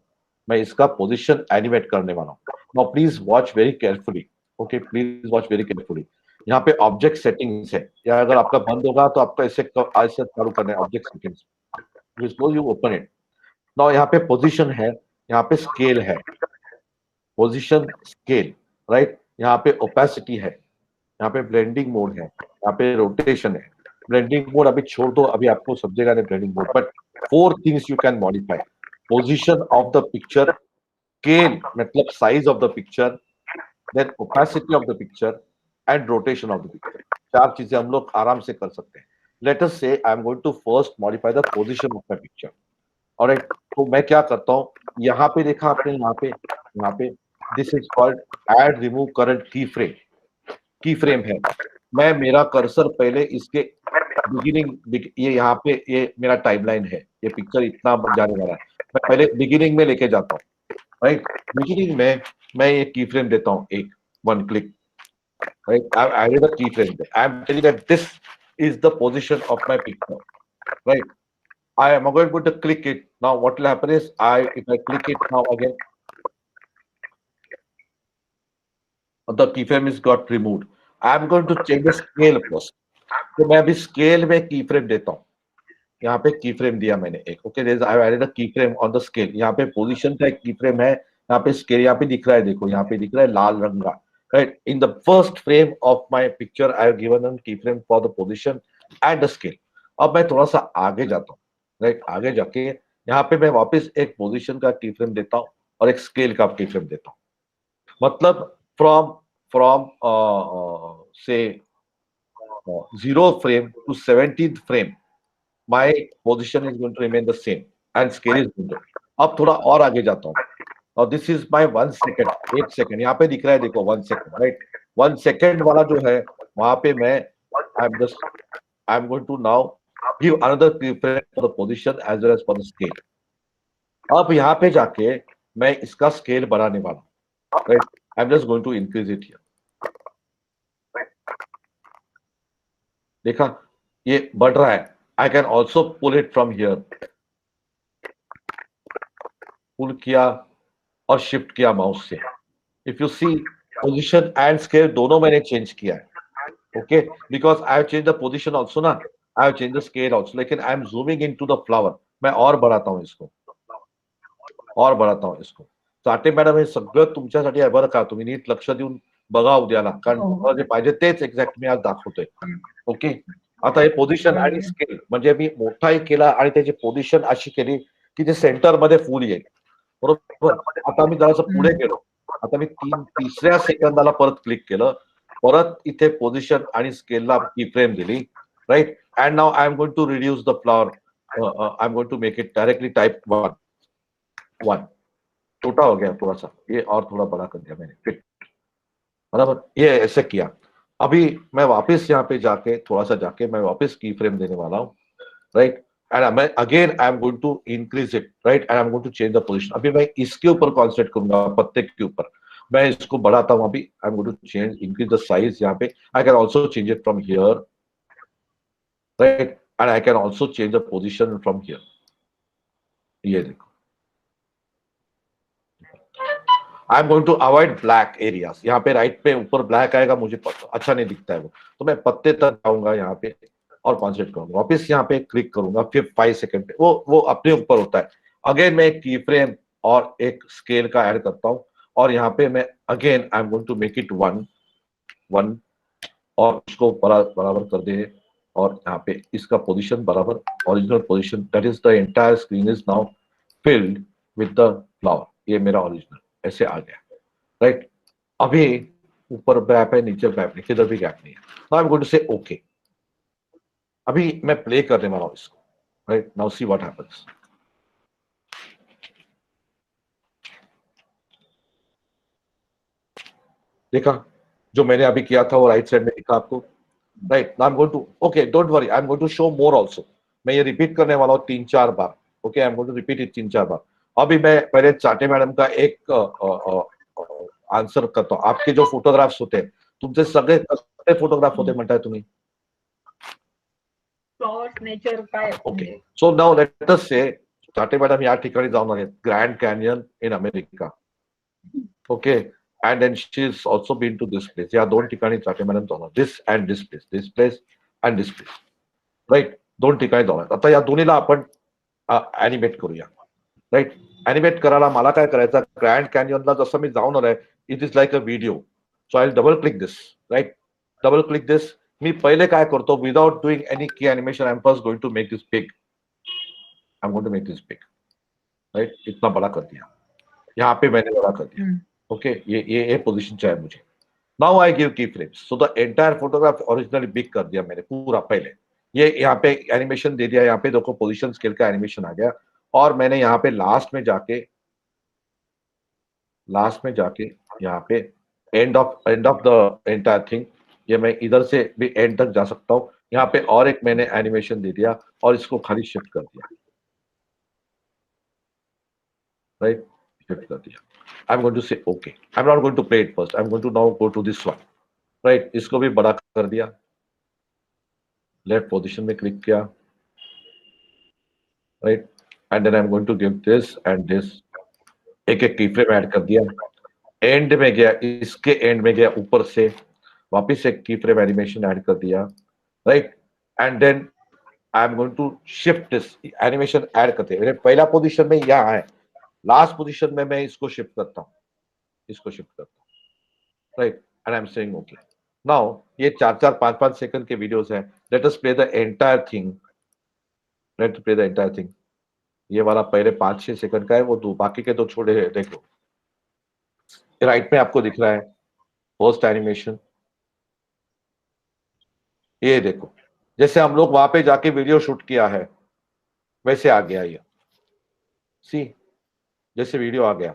मैं इसका पोजीशन एनिमेट करने वाला हूँ. Now please watch very carefully. Okay, please watch very carefully. यहाँ पे ऑब्जेक्ट सेटिंग्स है, या अगर आपका बंद होगा तो आपको ऐसे चालू करना है object settings. You open it. Now यहाँ पे पोजीशन है, यहाँ पे स्केल है. Position scale, right. यहाँ पे ओपेसिटी है, यहाँ पे ब्लेंडिंग मोड है, यहाँ पे रोटेशन है. ब्लेंडिंग मोड अभी छोड़ दो, अभी आपको समझेगा नहीं blending mode. But 4 things you can modify. Position of the picture, scale मतलब size of the picture, then opacity of the picture and rotation of the picture. 4 चीजें हम लोग आराम से कर सकते हैं. Let us say I am going to first modify the position of the picture. Alright, तो मैं क्या करता हूँ, यहाँ पे देखा आपने, यहाँ पे this is called add remove current की फ्रेम है. मैं मेरा कर्सर पहले इसके बिगिनिंग, ये यहाँ पे ये मेरा टाइमलाइन है, ये पिक्चर इतना जाने वाला है. मैं पहले बिगिनिंग में लेके जाता हूँ, राइट. बिगिनिंग में मैं ये की फ्रेम देता हूँ, 1 click, right. I added a key frame. I am telling that this is the position of my picture, right. I am going to click it. Now what will happen is if I click it now again, the keyframe is got removed. I am going to change the scale first. तो मैं अभी scale में keyframe देता हूँ. यहाँ पे keyframe दिया मैंने एक. Okay, I have added a keyframe on the scale. यहाँ पे position का एक keyframe है. यहाँ पे scale यहाँ पे दिख रहा है, देखो यहाँ पे दिख रहा है लाल रंग का. Right, in the first frame of my picture, I have given a keyframe for the position and the scale. अब मैं थोड़ा सा आगे जाता हूँ. Right, आगे जाके यहाँ पे मैं वापस एक position का keyframe देता हूँ और एक scale का keyframe देता हूँ. मतलब from say 0 frame to 17th frame, my position is going to remain the same and scale is going to. अब थोड़ा और आगे जाता हूँ. Now this is my 1 second, 1 second. यहाँ पे दिख रहा है देखो 1 second, right? 1 second वाला जो है वहाँ पे मैं I'm going to now give another keyframe for the position as well as for the scale. अब यहाँ पे जाके मैं इसका scale बढ़ाने वाला हूँ, right? I'm just going to increase it here. देखा ये बढ़ रहा है. I can also pull it from here. Pull किया और shift किया माउस से. If you see position and scale दोनों मैंने change किया है. Okay, because I have changed the position also ना. I have changed the scale also. लेकिन I am zooming into the flower. मैं और बढ़ाता हूँ इसको. और बढ़ाता हूँ इसको. चाटे मॅडम हे सगळं तुमच्यासाठी आहे बरं का. तुम्ही नीट लक्ष देऊन बघा उद्याला. कारण तुम्हाला जे पाहिजे तेच एक्झॅक्ट मी आज दाखवतोय. ओके. आता हे पोझिशन आणि स्केल म्हणजे मी मोठाही केला आणि त्याची पोझिशन अशी केली की ते सेंटर मध्ये फुल येईल. बरोबर. आता मी जरासं पुढे गेलो. आता मी तिसऱ्या सेकंदाला परत क्लिक केलं. परत इथे पोझिशन आणि स्केलला कीफ्रेम दिली. Right. And now I am going to reduce the flower. I am going to make it directly type 1. छोटा हो गया थोड़ा सा. ये और थोड़ा बड़ा कर दिया मैंने. फिट. बराबर. ये ऐसे किया. अभी मैं वापस यहाँ पे जाके थोड़ा सा जाके मैं वापस की फ्रेम देने वाला हूँ. Right. And again I am going to increase it. Right. And I am going to change the position. अभी मैं इसके ऊपर कॉन्सेंट्रेट करूंगा, पत्ते के ऊपर. मैं इसको बढ़ाता हूँ. अभी I am going to change increase the size. यहाँ पे I can also change it from here. Right. And I can also change the position from here. ये देखो. I am going to avoid black areas. यहाँ पे right पे ऊपर black आएगा, मुझे अच्छा नहीं दिखता है वो. तो मैं पत्ते तक जाऊंगा यहाँ पे और कॉन्सेंट्रेट करूंगा. वापस यहाँ पे क्लिक करूंगा. फिर 5 सेकंड पे वो अपने ऊपर होता है. अगेन मैं एक की फ्रेम और एक स्केल का ऐड करता हूँ और यहाँ पे मैं again I am going to make it 1 और उसको बराबर कर दे. और यहाँ पे इसका पोजीशन बराबर original position. That is the entire screen is now filled with the flower. ये मेरा ओरिजिनल ऐसे आ गया. राइट. अभी ऊपर गैप है, नीचे गैप नहीं, किधर भी गैप नहीं है. Now I am going to say okay. अभी मैं प्ले करने वाला हूं इसको. Right. Now see what happens. देखा जो मैंने अभी किया था वो राइट साइड में दिखा आपको. Right. Now I am going to okay don't worry I am going to show more also. मैं ये रिपीट करने वाला हूं 3-4 बार. Okay. I am going to repeat it 3-4 बार. अभी मैं पहले चाटे मैडम का एक आंसर करता हूँ. आपके जो फोटोग्राफ्स होते हैं तुमचे सगळे कसले फोटोग्राफ होते म्हणताय तुम्ही? फ्लॉवर्स, नेचर काय? Okay. So now let us say Chate madam या ठिकाणी जाऊन आले. Grand Canyon in America. Okay. And then she is also been to this place. या 2 ठिकाणी चाटे मॅडम जाऊन. This and this place and this place. Right. 2 ठिकाणी जाऊन. आता या दोन्हीला आपण ॲनिमेट करूया. राईट. ॲनिमेट करायला मला काय करायचं, ग्रँड कॅनियनला जसं मी जाऊन आलोय it is like a video. So I double click this. Right. Double click this. मी पहले काय करतो without doing any key animation I am first going to make this big. I am going to make this big. Right. इतना बड़ा कर दिया. यहाँ पे मैंने बड़ा कर दिया. ओके. ये पोजीशन चाहिए मुझे. नाउ आई गिव की frames. So the entire photograph originally big कर दिया मैंने पूरा पहले. ये यहाँ पे एनिमेशन दे दिया. यहाँ पे देखो पोजीशन स्केल का एनिमेशन आ गया. और मैंने यहाँ पे लास्ट में जाके यहाँ पे end of the entire thing. ये मैं इधर से भी एंड तक जा सकता हूँ. यहाँ पे और एक मैंने एनिमेशन दे दिया और इसको खाली शिफ्ट कर दिया. राइट. शिफ्ट कर दिया. I am going to say okay. I am not going to play it first. I am going to now go to this one. Right. इसको भी बड़ा कर दिया. लेफ्ट पोजीशन में क्लिक किया. Right, and then I am going to give this and this, एक एक key frame add कर दिया, एंड में गया, इसके एंड में गया ऊपर से, वापस एक की फ्रेम एनिमेशन ऐड कर दिया, right, and then I am going to shift this animation add करते हैं, पहला पोजीशन में यहाँ है, लास्ट पोजीशन में मैं इसको शिफ्ट करता हूँ, इसको शिफ्ट करता हूँ, right, and I am saying okay. Now ये 4-4, 5-5 सेकंड के वीडियोस हैं, let us play the entire thing, let play the entire thing. ये वाला पहले 5-6 सेकंड का है, वो दो बाकी के तो छोड़े हैं, देखो राइट में आपको दिख रहा है पोस्ट एनिमेशन, ये देखो जैसे हम लोग वहां पे जाके वीडियो शूट किया है वैसे आ गया ये, सी जैसे वीडियो आ गया,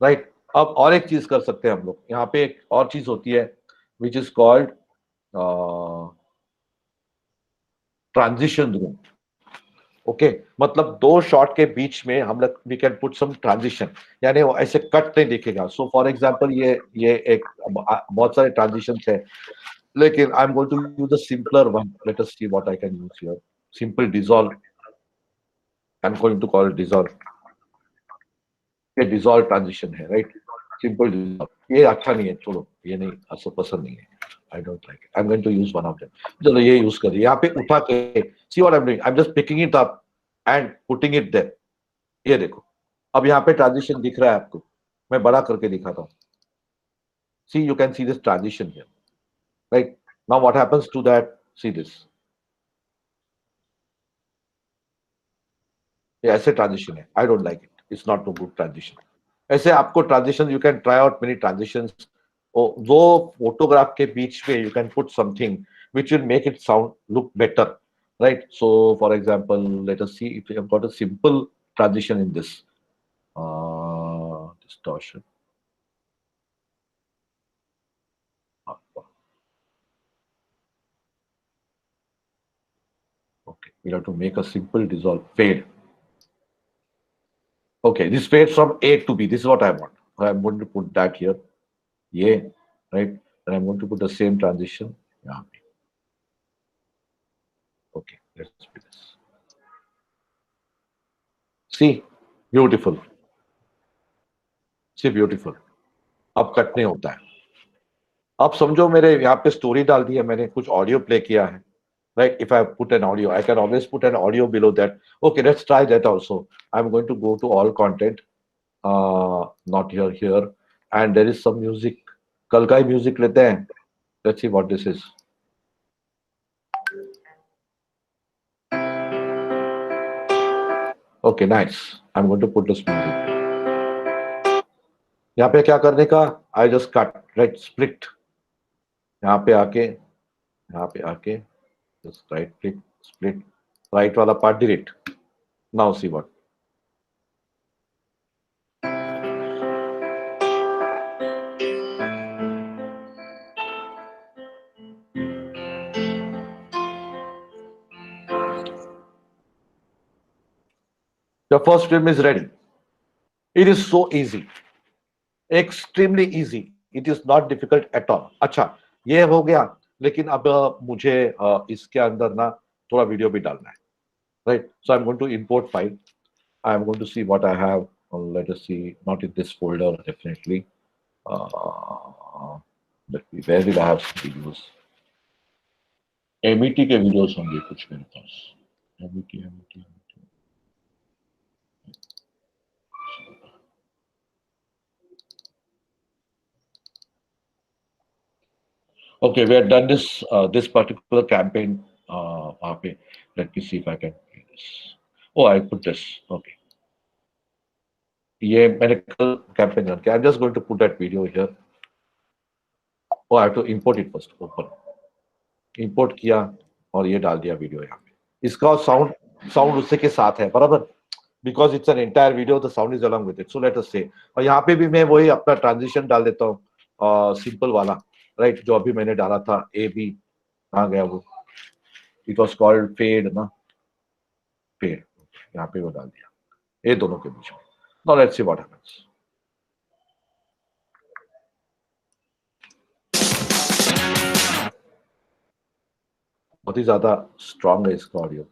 राइट। अब और एक चीज कर सकते हैं हम लोग, यहाँ पे एक और चीज होती है which is called transition room, okay, मतलब दो शॉट के बीच में हम लोग we can put some transition, यानी वो ऐसे कट नहीं दिखेगा। सो फॉर एग्जांपल ये एक बहुत सारे ट्रांजिशन है, लेकिन I am going to use the simpler one, let us see what I can use here, simple dissolve, I am going to call it dissolve, ये डिसॉल्व ट्रांजिशन है, right, simple dissolve. ये अच्छा नहीं है, छोड़ो, ये नहीं, असर पसंद नहीं है, I don't like it, I am going to use one of them. चलो ये यूज करिए, यहाँ पे उठा के, see what I am doing, I am just picking it up and putting it there, ये देखो अब यहाँ पे ट्रांजिशन दिख रहा है आपको, मैं बड़ा करके दिखाता हूँ, see you can see this transition here, right. Now what happens to that, see this, ये ऐसे ट्रांजिशन है, I don't like it, it's not no good transition. ऐसे आपको transition, you can try out many transitions, वो photograph के बीच में you can put something which will make it sound look better, right? So for example, let us see if we have got a simple transition in this distortion. Okay, we'll have to make a simple dissolve fade. Okay, this fades from A to B. This is what I want. I'm going to put that here. Yeah, right? And I'm going to put the same transition. Yeah. Okay, let's do this. See, beautiful. See, beautiful. अब cut नहीं होता है। अब समझो मेरे यहाँ पे story डाल दी है मैंने, कुछ ऑडियो प्ले किया है, right? If I put an audio, I can always put an audio below that. Okay, let's try that also. I'm going to go to all content, not here, and there is some music. कल का ही music लेते हैं, let's see what this is. Okay, nice. I'm going to put this music. यहाँ पे क्या करने का, I just cut, right, split. यहाँ पे आके just right click, split, right वाला part delete. Now see what. The first film is ready. It is so easy, extremely easy. It is not difficult at all. अच्छा, ये हो गया, लेकिन अब मुझे इसके अंदर ना थोड़ा वीडियो भी डालना है, right? So I'm going to import file. I'm going to see what I have. Let us see, not in this folder definitely. Let me, where did I have some videos? MET के videos होंगे कुछ मेरे पास. MET. Okay, we have done this particular campaign. Let me see if I can do this. Oh, I put this. Okay. ये मैंने कल campaign run किया. I'm just going to put that video here. Oh, I have to import it first. Open. Import किया और ये डाल दिया video यहाँ पे. इसका sound उससे के साथ है, बराबर? Because it's an entire video, the sound is along with it. So let us say. और यहाँ पे भी मैं वही अपना transition डाल देता हूँ, simple वाला. राइट, जो अभी मैंने डाला था ए बी, कहाँ गया वो, इट वॉज कॉल्ड फेड ना, फेड, यहाँ पे वो डाल दिया, ये दोनों के बीच में। Now let's see what happens. बहुत ही ज्यादा स्ट्रॉन्ग है इसका ऑडियो,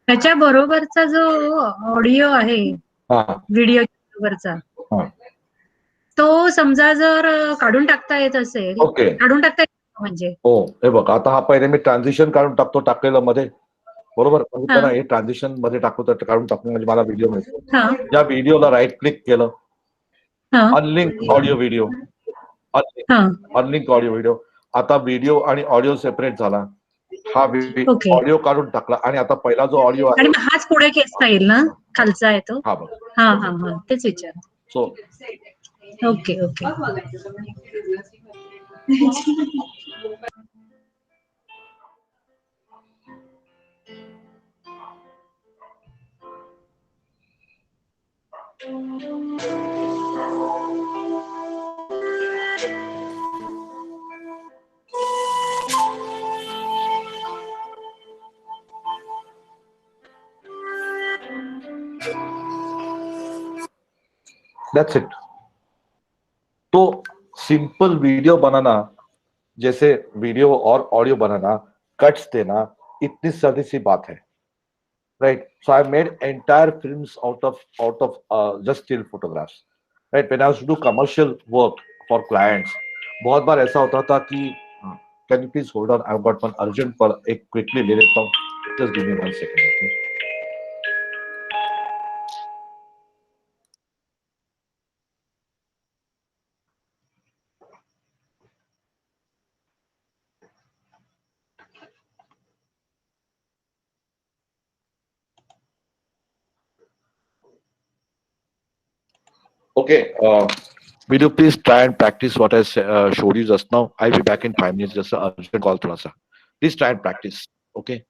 त्याच्या बरोबरचा जो ऑडिओ आहे हा व्हिडिओ बरोबरचा, हा तो समजा जर काढून टाकता येत असेल, ओके. काढून टाकता येत म्हणजे हो हे बघ, आता हा पहिले मी ट्रान्झिशन काढून टाकतो टाकलेलं मध्ये, बरोबर बघितलं ना, हे ट्रान्झिशन मध्ये टाकतो तर काढून टाकतो म्हणजे मला व्हिडिओ मिळतो. हा या व्हिडिओला राईट क्लिक केलं, हा अनलिंक ऑडिओ व्हिडिओ, हा अनलिंक ऑडिओ व्हिडिओ. आता व्हिडिओ आणि ऑडिओ सेपरेट झाला, हा ओके. ऑडिओ काढून टाकला आणि आता पहिला जो ऑडिओ आणि आहे मग हाच पुढे घेता येईल ना, खालचा आहे तो. हा बघ. हा हा हा तेच विचार. So okay okay. That's it. तो सिंपल वीडियो बनाना, जैसे वीडियो और ऑडियो बनाना, कट्स देना, इतनी सादी सी बात है, right? So I made entire films out of just still photographs, right? When I used to do commercial work for clients, बहुत बार ऐसा होता था कि can you please hold on, I got one urgent, पर एक क्विकली ले लेता हूँ, just give me 1 second. Okay, will you please try and practice what I showed you just now? I'll be back in 5 minutes. Just a urgent call, thoda sa. Please try and practice. Okay.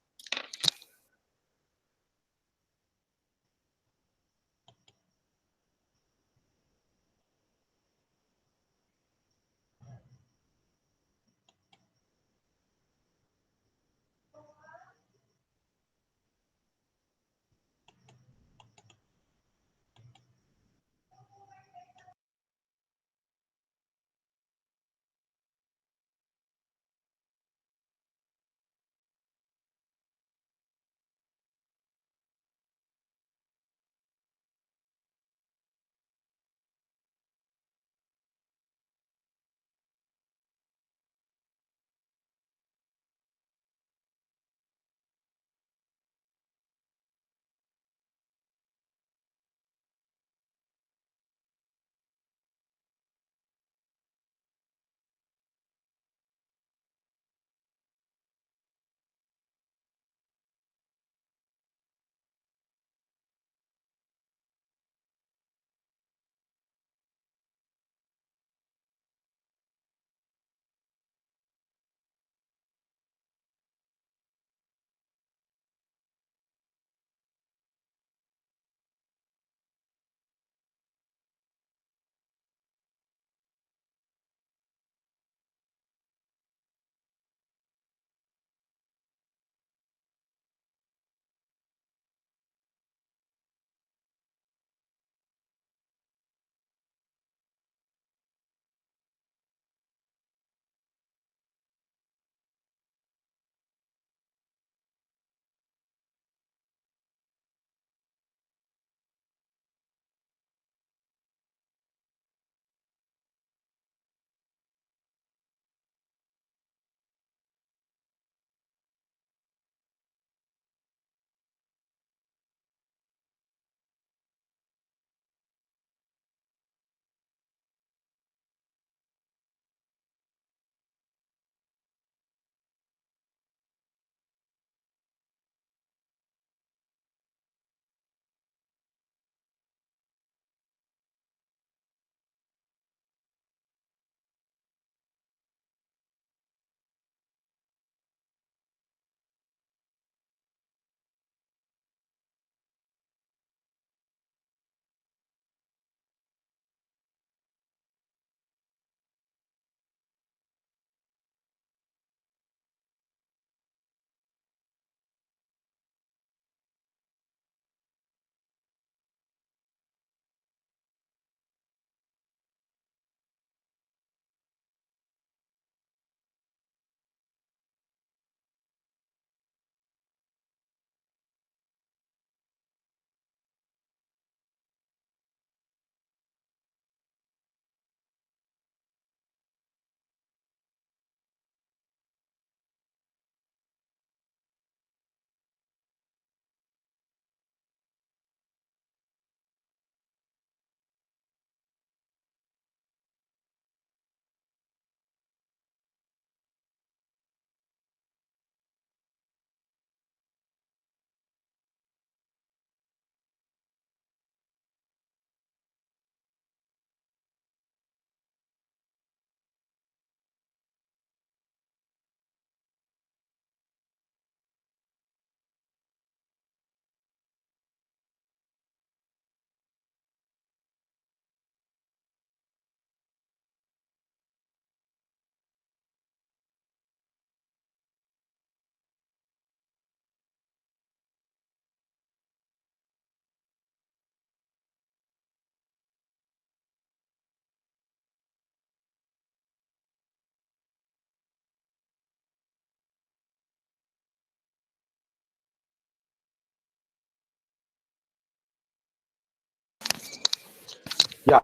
या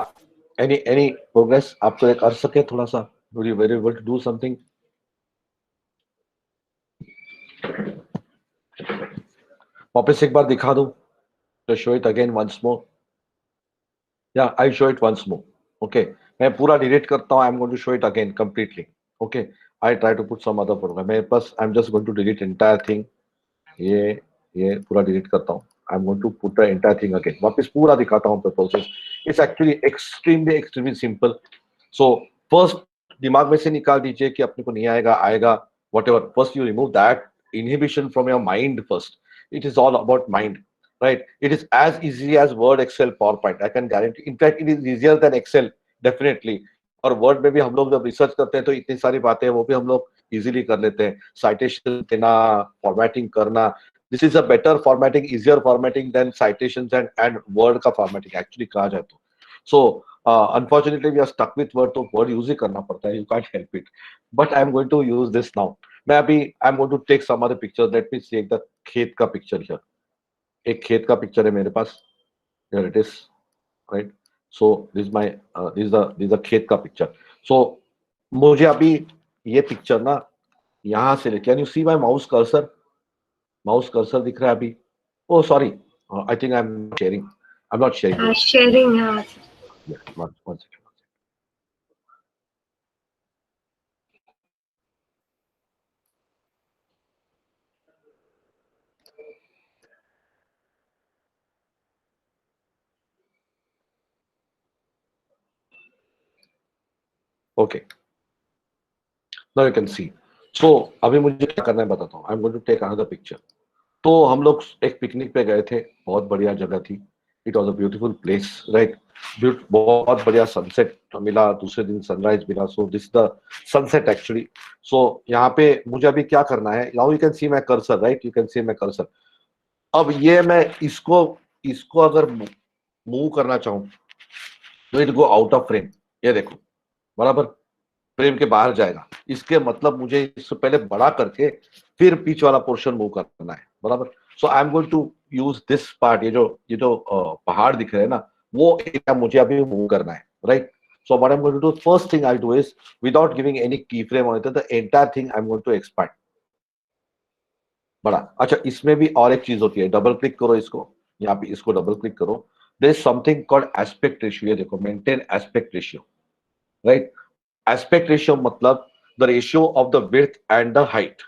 any progress आपको कर सके थोड़ा सा, would you very able to do something? वापस एक बार दिखा दूं, to show it again once more. Yeah, I show it once more. Okay, मैं पूरा डिलीट करता हूँ. I'm going to show it again completely. Okay, I try to put some other program. मेरे पास I'm just going to delete entire thing. ये पूरा delete करता हूँ. I'm going to put the entire thing again. वापस पूरा दिखाता हूँ process. It's actually extremely simple. So first दिमाग में से निकाल दीजिए कि अपने को नहीं आएगा whatever. First you remove that inhibition from your mind first. It is all about mind, right? It is as easy as Word, Excel, PowerPoint. I can guarantee. In fact, it is easier than Excel definitely. और word में भी हम लोग जब research करते हैं तो इतनी सारी बातें वो भी हम लोग इजीली कर लेते हैं. साइटेशन देना, फॉर्मेटिंग करना. This is a better formatting, easier formatting than citations and word का formatting actually कहा जाए तो. So unfortunately we are stuck with word, तो word use ही करना पड़ता है. You can't help it. But I am going to use this now. मैं अभी I am going to take some other picture. Let me take the खेत का picture here. एक खेत का picture है मेरे पास. Here it is, right? So this is my this is the खेत का picture. So मुझे अभी ये picture ना यहाँ से can you see my mouse cursor? Mouse cursor दिख रहा है अभी. Oh sorry, I think I'm sharing. I'm not sharing this. Sharing. हाँ Yeah, one second. Okay. Now you can see. So अभी मुझे क्या करना है बताता हूँ. I'm going to take another picture. तो हम लोग एक पिकनिक पे गए थे. बहुत बढ़िया जगह थी. It was a beautiful place, right? बहुत बढ़िया सनसेट मिला. दूसरे दिन सनराइज मिला. So this is the sunset actually. So यहाँ पे मुझे अभी क्या करना है. Now you can see my cursor, right? You can see my cursor. अब ये मैं इसको अगर मूव करना चाहूँ तो it go out of frame. ये देखो बराबर फ्रेम के बाहर जाएगा. इसके मतलब मुझे इससे पहले बड़ा करके फिर बीच वाला पोर्शन मूव करना है. बराबर. So I am going to use this part. ये जो पहाड़ दिख रहे हैं ना वो एरिया मुझे अभी मूव करना है. Right. So what I'm going to do, first thing I'll do is without giving any keyframe on it, the entire thing I'm going to expand. बड़ा. अच्छा इसमें भी और एक चीज होती है. डबल क्लिक करो इसको. यहाँ पे इसको डबल क्लिक करो. There is something called aspect ratio. ये देखो maintain aspect ratio. Right. Aspect ratio मतलब the ratio of the width and the height.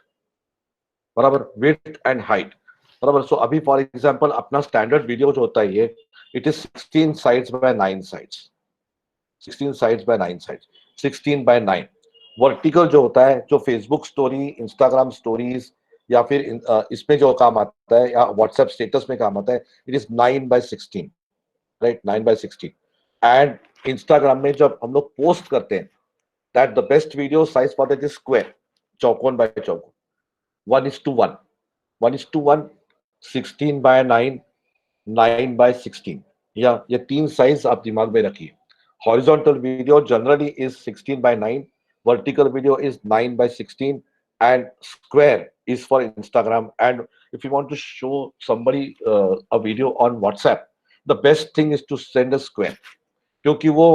बराबर. Width and height. बराबर. So अभी for example अपना standard video जो होता है ये it is 16 sides by 9 sides. 16 sides by 9 sides. 16 by 9. Vertical जो होता है जो Facebook story, Instagram stories या फिर इसमें जो काम आता है या WhatsApp status में काम आता है it is 9 by 16. Right. 9 by 16. And Instagram में जब हम लोग पोस्ट करते हैं that the best video size for that is square, चौकोन by चौकोन. 1:1. 1:1. 16 by 9, 9 by 16. या ये तीन साइज आप दिमाग में रखिए. Horizontal video generally is 16 by 9, vertical video is 9 by 16, and square is for Instagram. And if you want to show somebody a video on WhatsApp, the best thing is to send a square. क्योंकि वो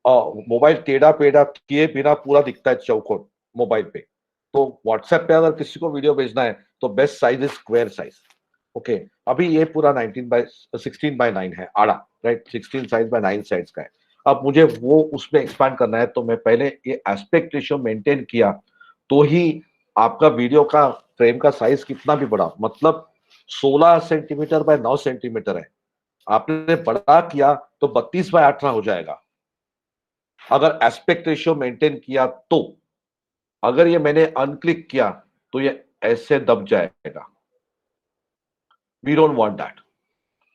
mobile टेढ़ा पेढ़ा किए बिना पूरा दिखता है चौकोन mobile पे. तो व्हाट्सएप पे अगर किसी को वीडियो भेजना है तो best size is square size. Okay. अभी ये पूरा 16 by 9 है आड़ा. राइट. 16 साइज बाय 9 साइज का है. अब मुझे वो उसमें एक्सपांड करना है तो मैं पहले ये एस्पेक्ट रेशियो मेंटेन किया तो ही आपका वीडियो का फ्रेम का साइज कितना भी बड़ा मतलब 16 सेंटीमीटर बाय 9 सेंटीमीटर है. आपने बड़ा किया तो 32 by 18 हो जाएगा अगर एस्पेक्ट रेशियो मेंटेन किया तो. अगर ये मैंने अनक्लिक किया तो ये ऐसे दब जाएगा. We don't want that.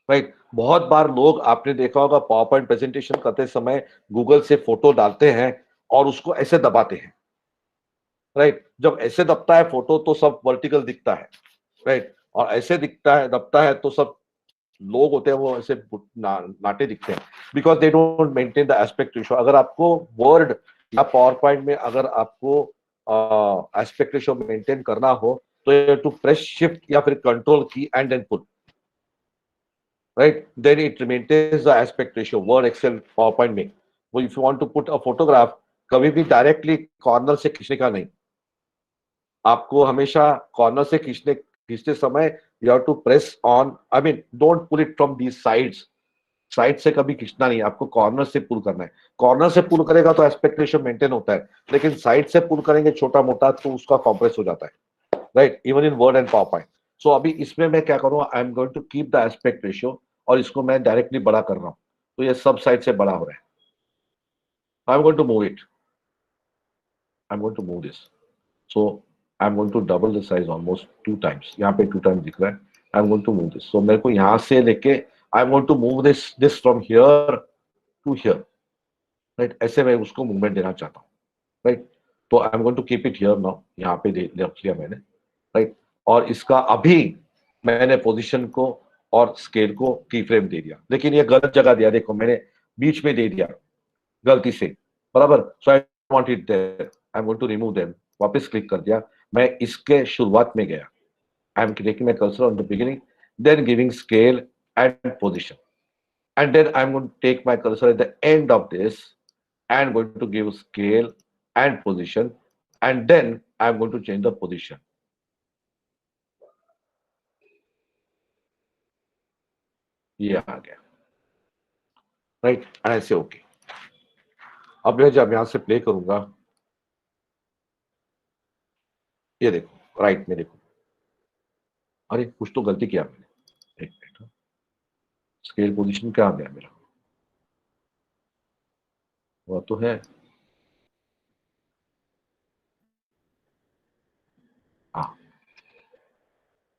Right. बहुत बार लोग आपने देखा होगा पावर पॉइंट प्रेजेंटेशन करते समय गूगल से फोटो डालते हैं और उसको ऐसे दबाते हैं. राइट. जब ऐसे दबता है फोटो तो सब वर्टिकल दिखता है. राइट. और ऐसे दिखता है दबता है तो सब लोग होते हैं वो ऐसे नाटे दिखते हैं because they don't maintain the aspect ratio. अगर आपको वर्ड या पावर पॉइंट में अगर आपको एस्पेक्ट रेशियो मेंटेन करना हो तो टू प्रेस शिफ्ट या फिर control key and then put. right? Then it maintains the aspect ratio. Word, Excel, PowerPoint में. Well, if you want to put a photograph, कभी भी directly corner से खींचने का नहीं. आपको हमेशा corner से खींचते समय you have to press on. I mean, don't pull it from these sides. Side से कभी खींचना नहीं, आपको कॉर्नर से पुल करना है. कॉर्नर से पुल करेगा तो एस्पेक्ट रेशियो मेंटेन होता है, लेकिन साइड से पुल करेंगे छोटा मोटा तो उसका कॉम्प्रेस हो जाता है, right? Even in Word and PowerPoint. So अभी इसमें मैं क्या करूँ, I am going to keep the aspect ratio और इसको मैं डायरेक्टली बड़ा कर रहा हूँ, तो ये सब साइड से बड़ा हो रहा है. I am going to move it, I am going to move this. So I am going to double the size almost 2 times. यहाँ पे 2 times दिख रहा है. I am going to move this. So मेरे को यहाँ से लेके I am going to move this from here to here, right? ऐसे मैं उसको मूवमेंट देना चाहता हूँ, राइट? तो I am going to keep it here now. यहाँ पे रख लिया मैंने, राइट? और इसका अभी मैंने पोजीशन को और स्केल को की फ्रेम दे दिया, लेकिन ये गलत जगह दिया. देखो मैंने बीच में दे दिया गलती से, बराबर? So I want it there. I am going to remove them. वापस क्लिक कर दिया, मैं इसके शुरुआत में गया. I am taking my cursor on the beginning, then giving scale and position, and then I'm going to take my cursor at the end of this and going to give scale and position, and then I'm going to change the position. ये आ गया, right? And ऐसे okay. अब मैं जब यहां से play करूंगा, ये देखो राइट में देखो, अरे कुछ तो गलती किया मैंने. एक मिनट, स्केल पोजीशन क्या आ गया मेरा? वो तो है, हाँ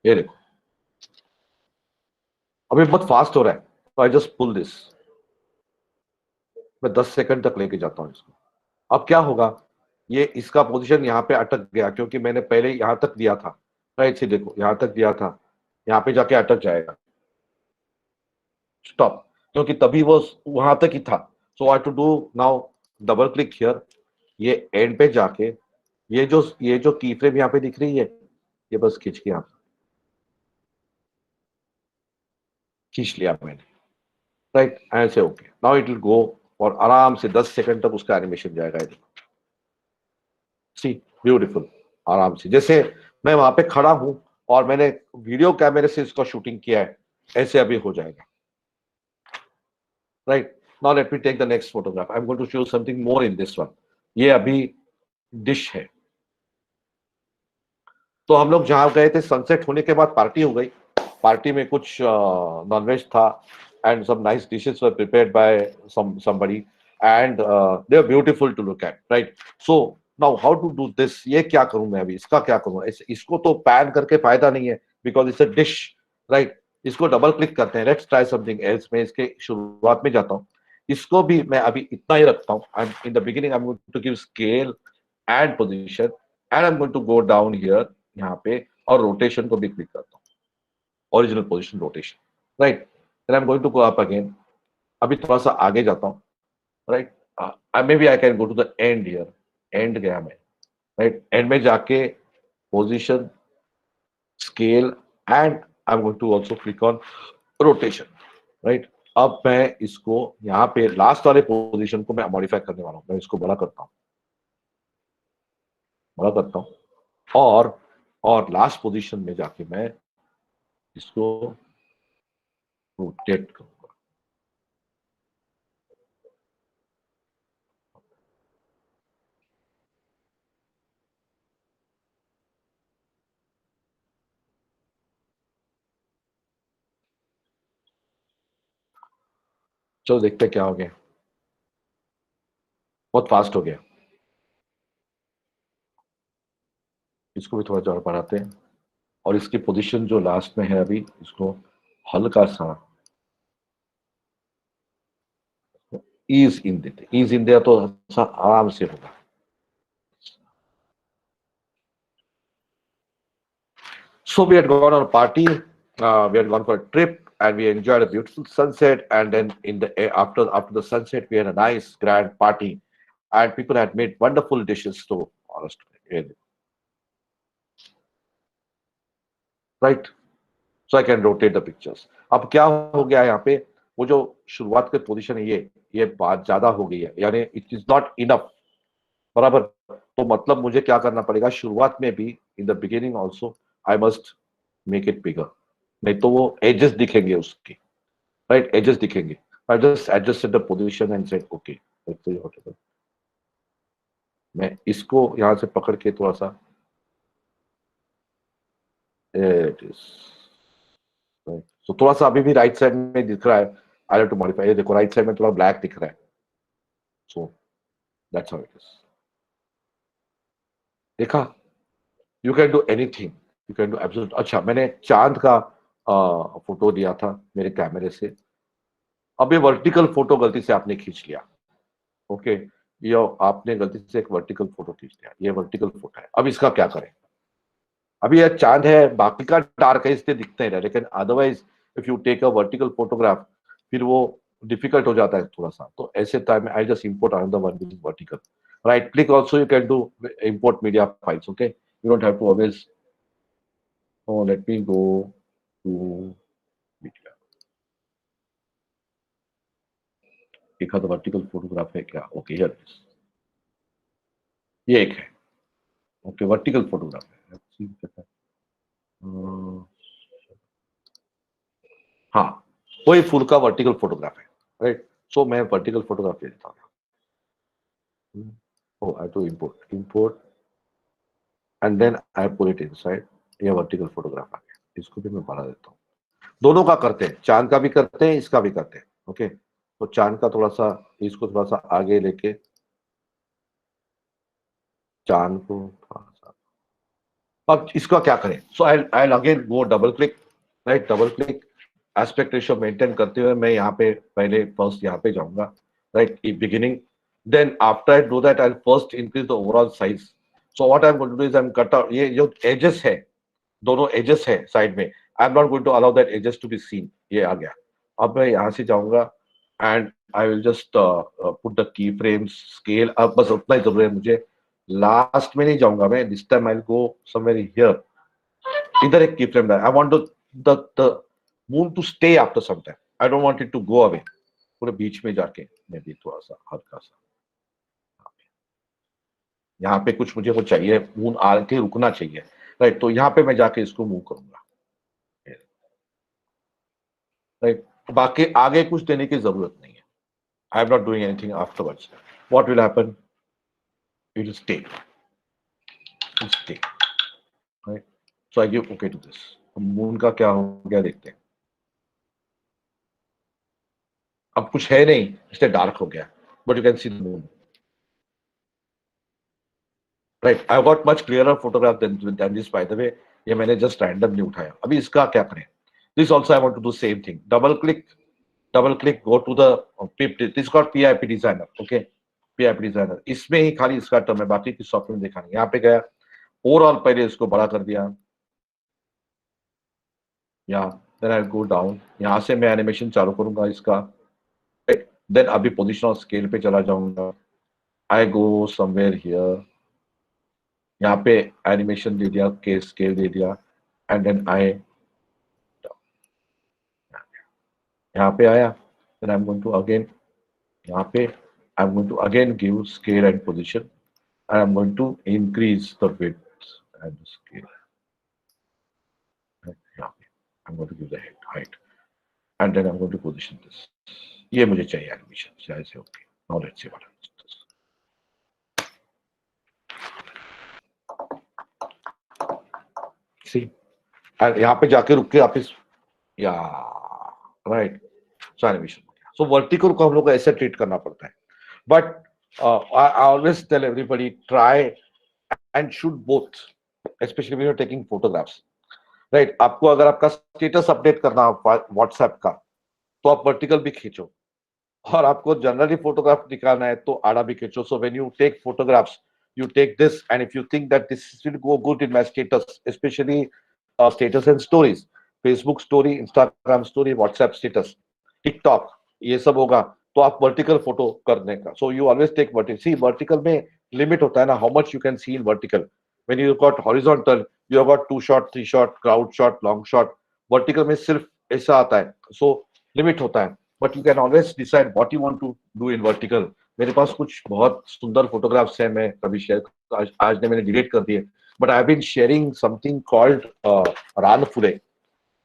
ये देखो. अभी बहुत फास्ट हो रहा है, तो आई जस्ट पुल दिस. मैं 10 सेकंड तक लेके जाता हूँ इसको. अब क्या होगा, ये इसका पोजीशन यहाँ पे अटक गया क्योंकि मैंने पहले यहाँ तक दिया था, राइट? से देखो यहाँ तक दिया था, यहाँ पे जाके अटक जाएगा. स्टॉप, क्योंकि तभी वो वहां तक ही था. So I to do now double click here. ये एंड पे जाके ये जो की फ्रेम यहाँ पे दिख रही है, ये बस खींच के यहाँ खींच लिया मैंने, राइट? ऐसे okay. Now it will go और आराम से 10 सेकंड तक उसका एनिमेशन जाएगा. ये देखो, सी ब्यूटीफुल, आराम से, जैसे मैं वहां पे खड़ा हूं और मैंने वीडियो कैमरे से इसका शूटिंग किया है, ऐसे अभी हो जाएगा, right? Now let me take the next photograph. I am going to show something more in this one. ये अभी डिश है. तो हम लोग जहां गए थे, सनसेट होने के बाद पार्टी हो गई. पार्टी में कुछ नॉनवेज था and some nice dishes were prepared by somebody, and they are beautiful to look at, right? So now how to do this? ये क्या करूं मैं अभी, इसका क्या करूं? इसको तो पैन करके फायदा नहीं है because it's a dish, right? इसको डबल क्लिक करते हैं. Let's try something else. मैं इसके शुरुआत में जाता हूं. इसको भी मैं अभी इतना ही रखता हूं. And in the beginning I'm going to give scale and position, and I'm going to go down here यहाँ पे, और रोटेशन को भी क्लिक करता हूँ. Original position rotation, right? Then I'm going to go up again. अभी थोड़ा सा आगे जाता हूँ, right? Maybe I can go to the end here. End गया मैं, राइट? एंड में जाके position, scale, and I am going to also click on rotation, right? अब मैं इसको यहाँ पे लास्ट वाले पोजीशन को मैं मॉडिफाई करने वाला हूँ. मैं इसको बड़ा करता हूँ, और लास्ट पोजीशन में जाके मैं इसको रोटेट करूंगा. चलो देखते हैं क्या हो गया. बहुत फास्ट हो गया. इसको भी थोड़ा ज्यादा बढ़ाते हैं, और इसकी पोजीशन जो लास्ट में है अभी, इसको हल्का सा ईज इन देते. ईज इन दिया तो आराम से होगा. So we had gone on a party, we had gone for a trip, and we enjoyed a beautiful sunset. And then after the sunset, we had a nice grand party, and people had made wonderful dishes to us to eat. Right? So I can rotate the pictures. अब क्या हो गया है यहाँ पे, वो जो शुरुआत के पोजीशन है ये बात ज्यादा हो गई है, यानी इट इज नॉट इनफ, बराबर। तो मतलब मुझे क्या करना पड़ेगा, शुरुआत में भी in the beginning also I must make it bigger, नहीं तो वो एजेस दिखेंगे उसके, राइट, एजेस दिखेंगे। I just adjusted the position and said okay, मैं इसको यहां से पकड़ के थोड़ा सा, इट इज तो थोड़ा सा अभी भी राइट साइड में दिख रहा है, आई हैव टू मॉडिफाई। ये देखो राइट साइड में थोड़ा ब्लैक दिख रहा है, so that's how it is. देखा, you can do anything, you can do absolute. अच्छा, मैंने चांद का फोटो दिया था मेरे कैमरे से, अब ये वर्टिकल फोटो गलती से आपने खींच लिया, ओके, ये आपने गलती से एक वर्टिकल फोटो खींच लिया, ये वर्टिकल फोटो है, अब इसका क्या करें। अभी यह चांद है, बाकी का डार्क है इसलिए दिखते हैं, लेकिन otherwise if you take a vertical photograph फिर वो डिफिकल्ट हो जाता है थोड़ा सा। तो ऐसे टाइम में I just import another one which is vertical, right click also you can do import media files, okay, you don't have to always, oh let me go to media। एक आधा वर्टिकल फोटोग्राफ है क्या, okay here it is, ये एक है, okay vertical photograph है, हाँ वही फुल का वर्टिकल फोटोग्राफ है, राइट। सो मैं वर्टिकल फोटोग्राफ ले लेता हूँ, oh I have to import and then I put it inside, ये वर्टिकल फोटोग्राफ आ गया, इसको भी मैं बढ़ा देता हूँ। दोनों का करते हैं, चांद का भी करते हैं, इसका भी करते हैं, ओके। तो चांद का थोड़ा सा, इसको थोड़ा सा आगे लेके, चांद को थोड़ा सा, अब इसका क्या करें। So I again go double click, right, double click, aspect ratio maintain करते हुए मैं यहाँ पे पहले फर्स्ट यहाँ पे जाऊंगा, right, beginning, then after I do that I first increase the overall size. So what I am going to do is I am cut out, ये जो एजेस है, दोनों एजेस है साइड में, I am not going to allow that edges to be seen, ये आ गया। अब मैं यहाँ से जाऊंगा and I will just put the key frames scale, अब बस उतना ही जरूरी है मुझे, लास्ट में नहीं जाऊंगा मैं, this time I will go somewhere here, इधर एक key frame, I want the moon to stay after some time, I don't want it to go away, पूरे बीच में जाके मैं भी थोड़ा सा हल्का सा, यहाँ पे कुछ मुझे वो चाहिए, मून आके रुकना चाहिए, राइट, तो यहाँ पे मैं जाके इसको मूव करूंगा, राइट, बाकी आगे कुछ देने की जरूरत नहीं है, I am not doing anything afterwards, what will happen, it will stay, right. So I give okay to this, moon का क्या हो गया देखते हैं, अब कुछ है नहीं इसलिए डार्क हो गया, but you can see the moon, right, I got much clearer photograph then this, by the way ये मैंने जस्ट रैंडमली उठाया। अभी इसका क्या करें, this also I want to do same thing, double click go to the pip, this got PIP designer, okay, PIP designer, इसमें ही खाली इसका टर्म है, बाकी की सॉफ्टवेयर देखा नहीं, यहाँ पे गया, ओवरऑल पहले इसको बड़ा कर दिया, या देन आई गो डाउन, यहाँ से मैं एनिमेशन चालू करूंगा इसका, देन अभी पोजीशन और स्केल पे चला जाऊंगा, आई गो समवेयर हियर, यहाँ पे एनिमेशन दे दिया, के स्केल दे दिया, एंड देन आई यहाँ पे आया, then I am going to again, यहाँ पे I am going to again give scale and position, I am going to increase the width and the scale, यहाँ पे I am going to give the height and then I am going to position this, ये मुझे चाहिए animation, शायद से okay, now let's see what happens. See यहाँ पे जाके रुक के वापिस, या राइट, सो एनिमेशन हो गया। सो वर्टिकल को हम लोग को ऐसे ट्रीट करना पड़ता है, but I always tell everybody try and shoot both, specially when you are taking photographs, right. आपको अगर आपका स्टेटस अपडेट करना हो व्हाट्सएप का तो आप वर्टिकल भी खींचो, और आपको जनरली फोटोग्राफ निकालना है तो आड़ा भी खींचो। So when you take photographs you take this, and if you think that this will go good in my status, especially status and stories, Facebook story, Instagram story, WhatsApp status, TikTok, ये सब होगा तो आप vertical photo करने का, so you always take vertical। see vertical में limit होता है ना, how much you can see in vertical, when you got horizontal you have got 2 shot 3 shot crowd shot long shot, vertical में सिर्फ ऐसा आता है, सो लिमिट होता है, but you can always decide what you want to do in vertical. मेरे पास कुछ बहुत सुंदर फोटोग्राफ्स हैं, मैं कभी शेयर, आज ने मैंने डिलीट कर दिए, but I have been sharing something called रान फुले,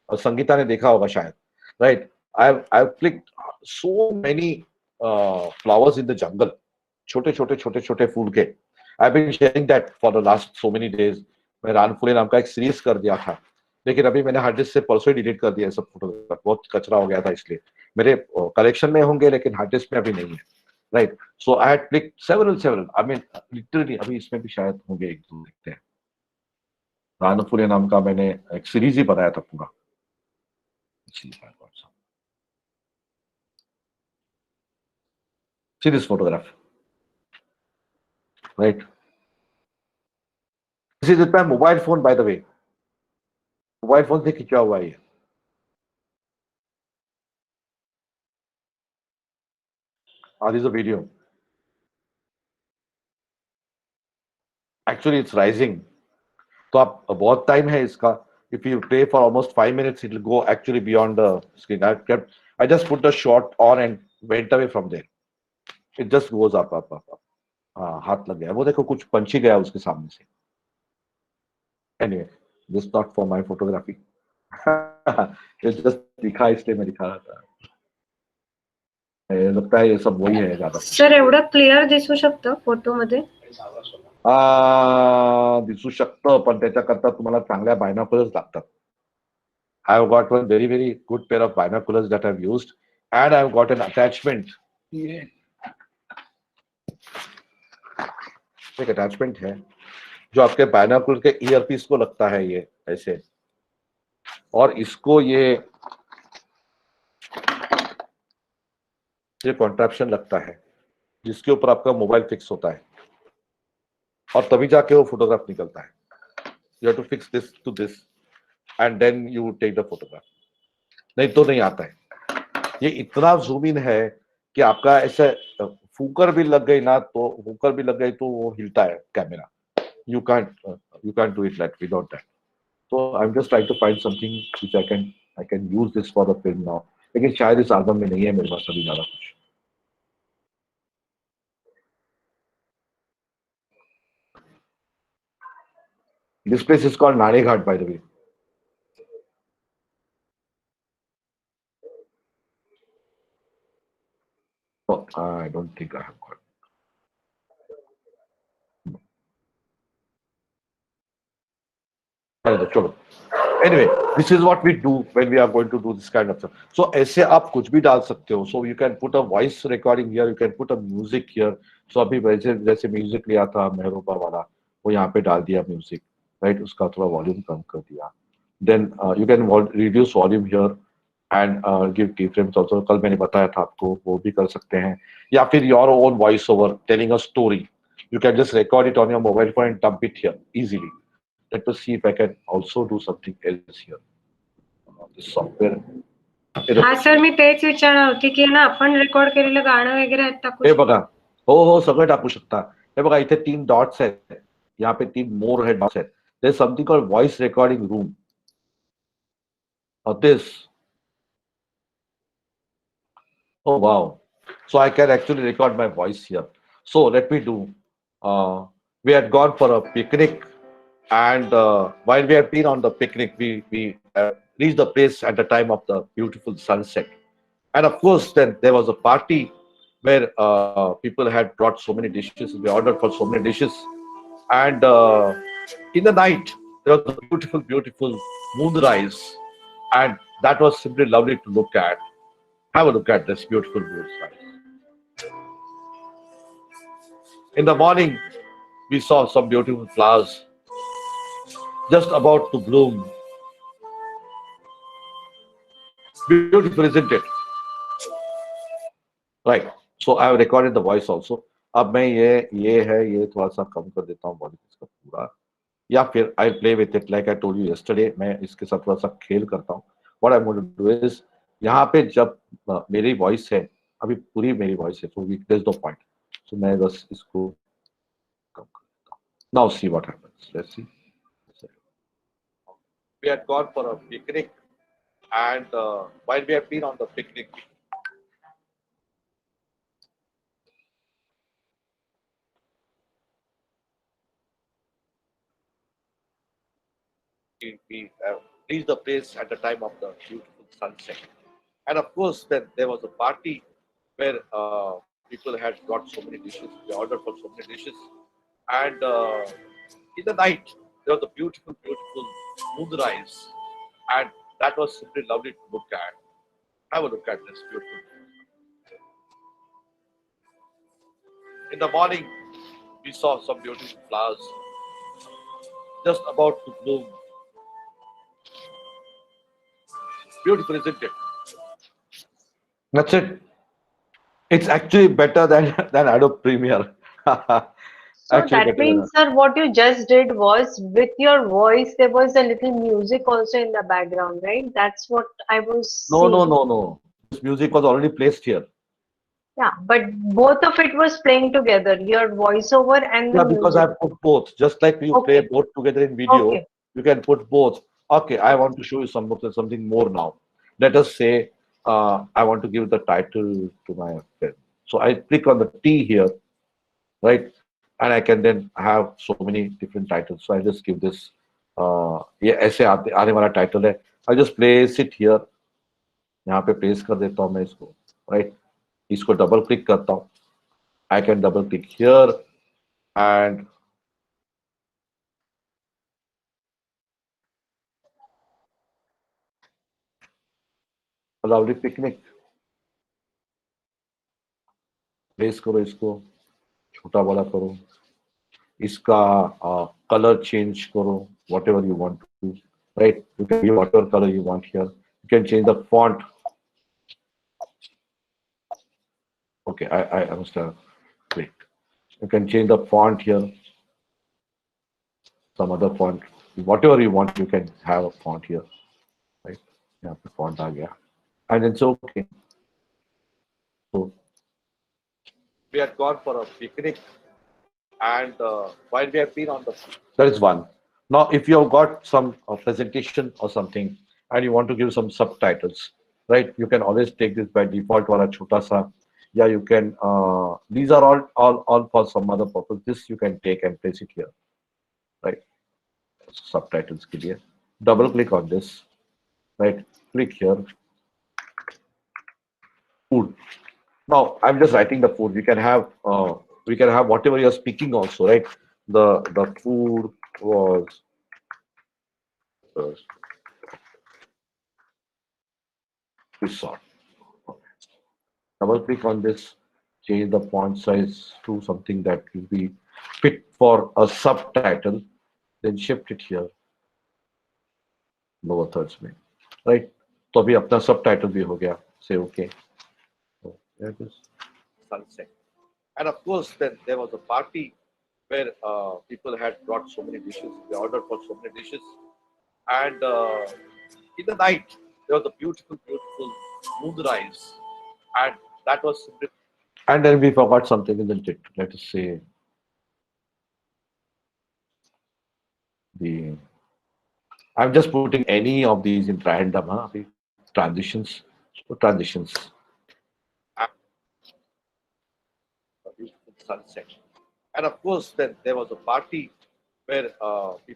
और संगीता ने देखा होगा शायद, right? I clicked so many flowers in the jungle, छोटे छोटे छोटे छोटे फूल के। I been sharing that for the last so many days. मैं रान फुले नाम का एक सीरीज कर दिया था, लेकिन अभी मैंने हार्ड डिस्क से परसों ही डिलीट कर दिया सब फोटोग्राफ, बहुत कचरा हो गया था, इसलिए मेरे कलेक्शन में होंगे लेकिन हार्ड डिस्क में अभी नहीं है, right? So I had clicked several, I mean literally, अभी इसमें भी शायद होंगे एक दो, देखते हैं। रान फुले नाम का मैंने एक सीरीज ही बनाया था पूरा। See this photograph, right? This is with my mobile phone, by the way. Mobile phone से खिंचा हुआ है ये। This is a video. Actually, it's rising. तो आप बहुत टाइम है इसका। If you play for almost 5 minutes, it will go actually beyond the screen. I just put the shot on and went away from there. It just goes up. हाँ, हाथ लग गया, वो देखो कुछ पंछी गया उसके सामने से। Anyway, this is not for my photography. ये just दिखा, इसलिए मैं दिखा रहा था। लगता है ये सब वही है ज्यादा। सर एवढं क्लिअर दिसू शकतं फोटोमध्ये? दिसू शकतं, पण त्याच्याकरता तुम्हाला चांगल्या बायनॉक्युलर्स लागतात. I have got one very good pair of binoculars that I've used, and I've got an attachment. एक अटैचमेंट है जो आपके बायनॉकुलर के ईयरपीस को लगता है, ये ऐसे, और इसको ये कॉन्ट्रैप्शन लगता है जिसके ऊपर आपका मोबाइल फिक्स होता है, और तभी जाके वो फोटोग्राफ निकलता है। You have to fix this to this and then you take the photograph, नहीं तो नहीं आता है। ये इतना जूम इन है कि आपका ऐसे फूकर भी लग गई ना, तो फूकर भी लग गई तो वो हिलता है camera. You can't do it that without that. So I'm just trying to find something which I can use this for the film now. लेकिन शायद इस एल्बम में नहीं है मेरे पास अभी ज्यादा कुछ। This place is called Nane Ghat, by the way. Oh, I don't think I have got. चलो, anyway, this is what we do when we are going to do this kind of stuff. So ऐसे आप कुछ भी डाल सकते हो. So you can put a voice recording here, you can put a music here. So अभी जैसे music लिया था मेहरूबा वाला, वो यहाँ पे डाल दिया म्यूजिक, राइट? उसका थोड़ा वॉल्यूम कम कर दिया. Then you can reduce volume here and give keyframes also. कल मैंने बताया था आपको, वो भी कर सकते हैं. या फिर your own voice over telling a story. You can just record it on your mobile phone and dump it here easily. Let us see if I can also do something else here. This software. हा sir, मी तेच विचारणार होती की ना आपण record केलेलं गाणं वगैरे टाकू हे बघा, हो सगळं टाकू शकता. हे बघा, इथे 3 डॉट्स आहेत, यहाँ पे 3 मोर है डॉट्स आहेत. There is something called voice recording room. This. Oh wow! So I can actually record my voice here. So let me do. We had gone for a picnic, and while we had been on the picnic, we reached the place at the time of the beautiful sunset. And of course, then there was a party where people had brought so many dishes. We ordered for so many dishes, and in the night there was a beautiful moonrise, and that was simply lovely to look at. Have a look at this beautiful moonrise. In the morning, we saw some beautiful flowers just about to bloom. Beautiful, isn't it? Right. So I have recorded the voice also. अब मैं ये थोड़ा सा कम कर देता हूँ volume इसका पूरा, या फिर I play with it like I told you yesterday. मैं इसके साथ थोड़ा सा खेल करता हूँ. What I'm going to do is, यहाँ पे जब मेरी वॉइस है, अभी पूरी मेरी वॉइस है, तो there's no point. So मैं बस इसको कम कर देता हूँ. Now see what happens. Let's see. We had gone for a picnic, And while we have been on the picnic, we reached the place at the time of the beautiful sunset. And of course, then there was a party where people had got so many dishes. They ordered for so many dishes. And in the night, there was a beautiful, beautiful moonrise. And that was simply lovely to look at. Have a look at this beautiful. In the morning, we saw some beautiful flowers just about to bloom. Beautiful, isn't it? That's it. It's actually better than than Adobe Premiere. So Actually that better than means, sir, what you just did was with your voice, there was a little music also in the background, right? That's what I was no, no, seeing. no, no. This music was already placed here. Yeah, but both of it was playing together, your voiceover and the Yeah, because I music. put both. Just like you play Okay, both together in video, okay. you can put both. Okay, I want to show you something more now. Let us say I want to give the title to my film. So I click on the T here, right? And I can then have so many different titles. So I just give this ये ऐसे आने वाला title है. I just place it here. यहाँ पे place कर देता हूँ मैं इसको, right? इसको double click करता हूँ. I can double click here and lovely picnic. Place करो इसको, छोटा बड़ा करो. इसका color change करो, whatever you want to, right? You can give whatever color you want here. You can change the font. Okay, I must have clicked. You can change the font here, some other font, whatever you want. You can have a font here, right? Yeah, the font आ गया, and it's okay. So we had gone for a picnic, and while we have been on the, that is one. Now, if you have got some presentation or something, and you want to give some subtitles, right? You can always take this by default wala chota sa. Yeah, you can. These are all for some other purpose. This you can take and place it here, right? Subtitles के लिए. Double click on this, right? Click here. Food. Now I'm just writing the food. We can have whatever you're speaking also, right? The food was resort. Double click on this, change the font size to something that will be fit for a subtitle, then shift it here, lower thirds में, right? तो अभी अपना subtitle भी हो गया. Say okay. So there it is. Sunset. And of course, then there was a party where people had brought so many dishes. They ordered for so many dishes. And in the night, there was a beautiful, beautiful moonrise. And that was simply. And then we forgot something, isn't it? Let us say the. I'm just putting any of these in random, huh? Transitions. So transitions. A beautiful sunset. And of course, then there was a party where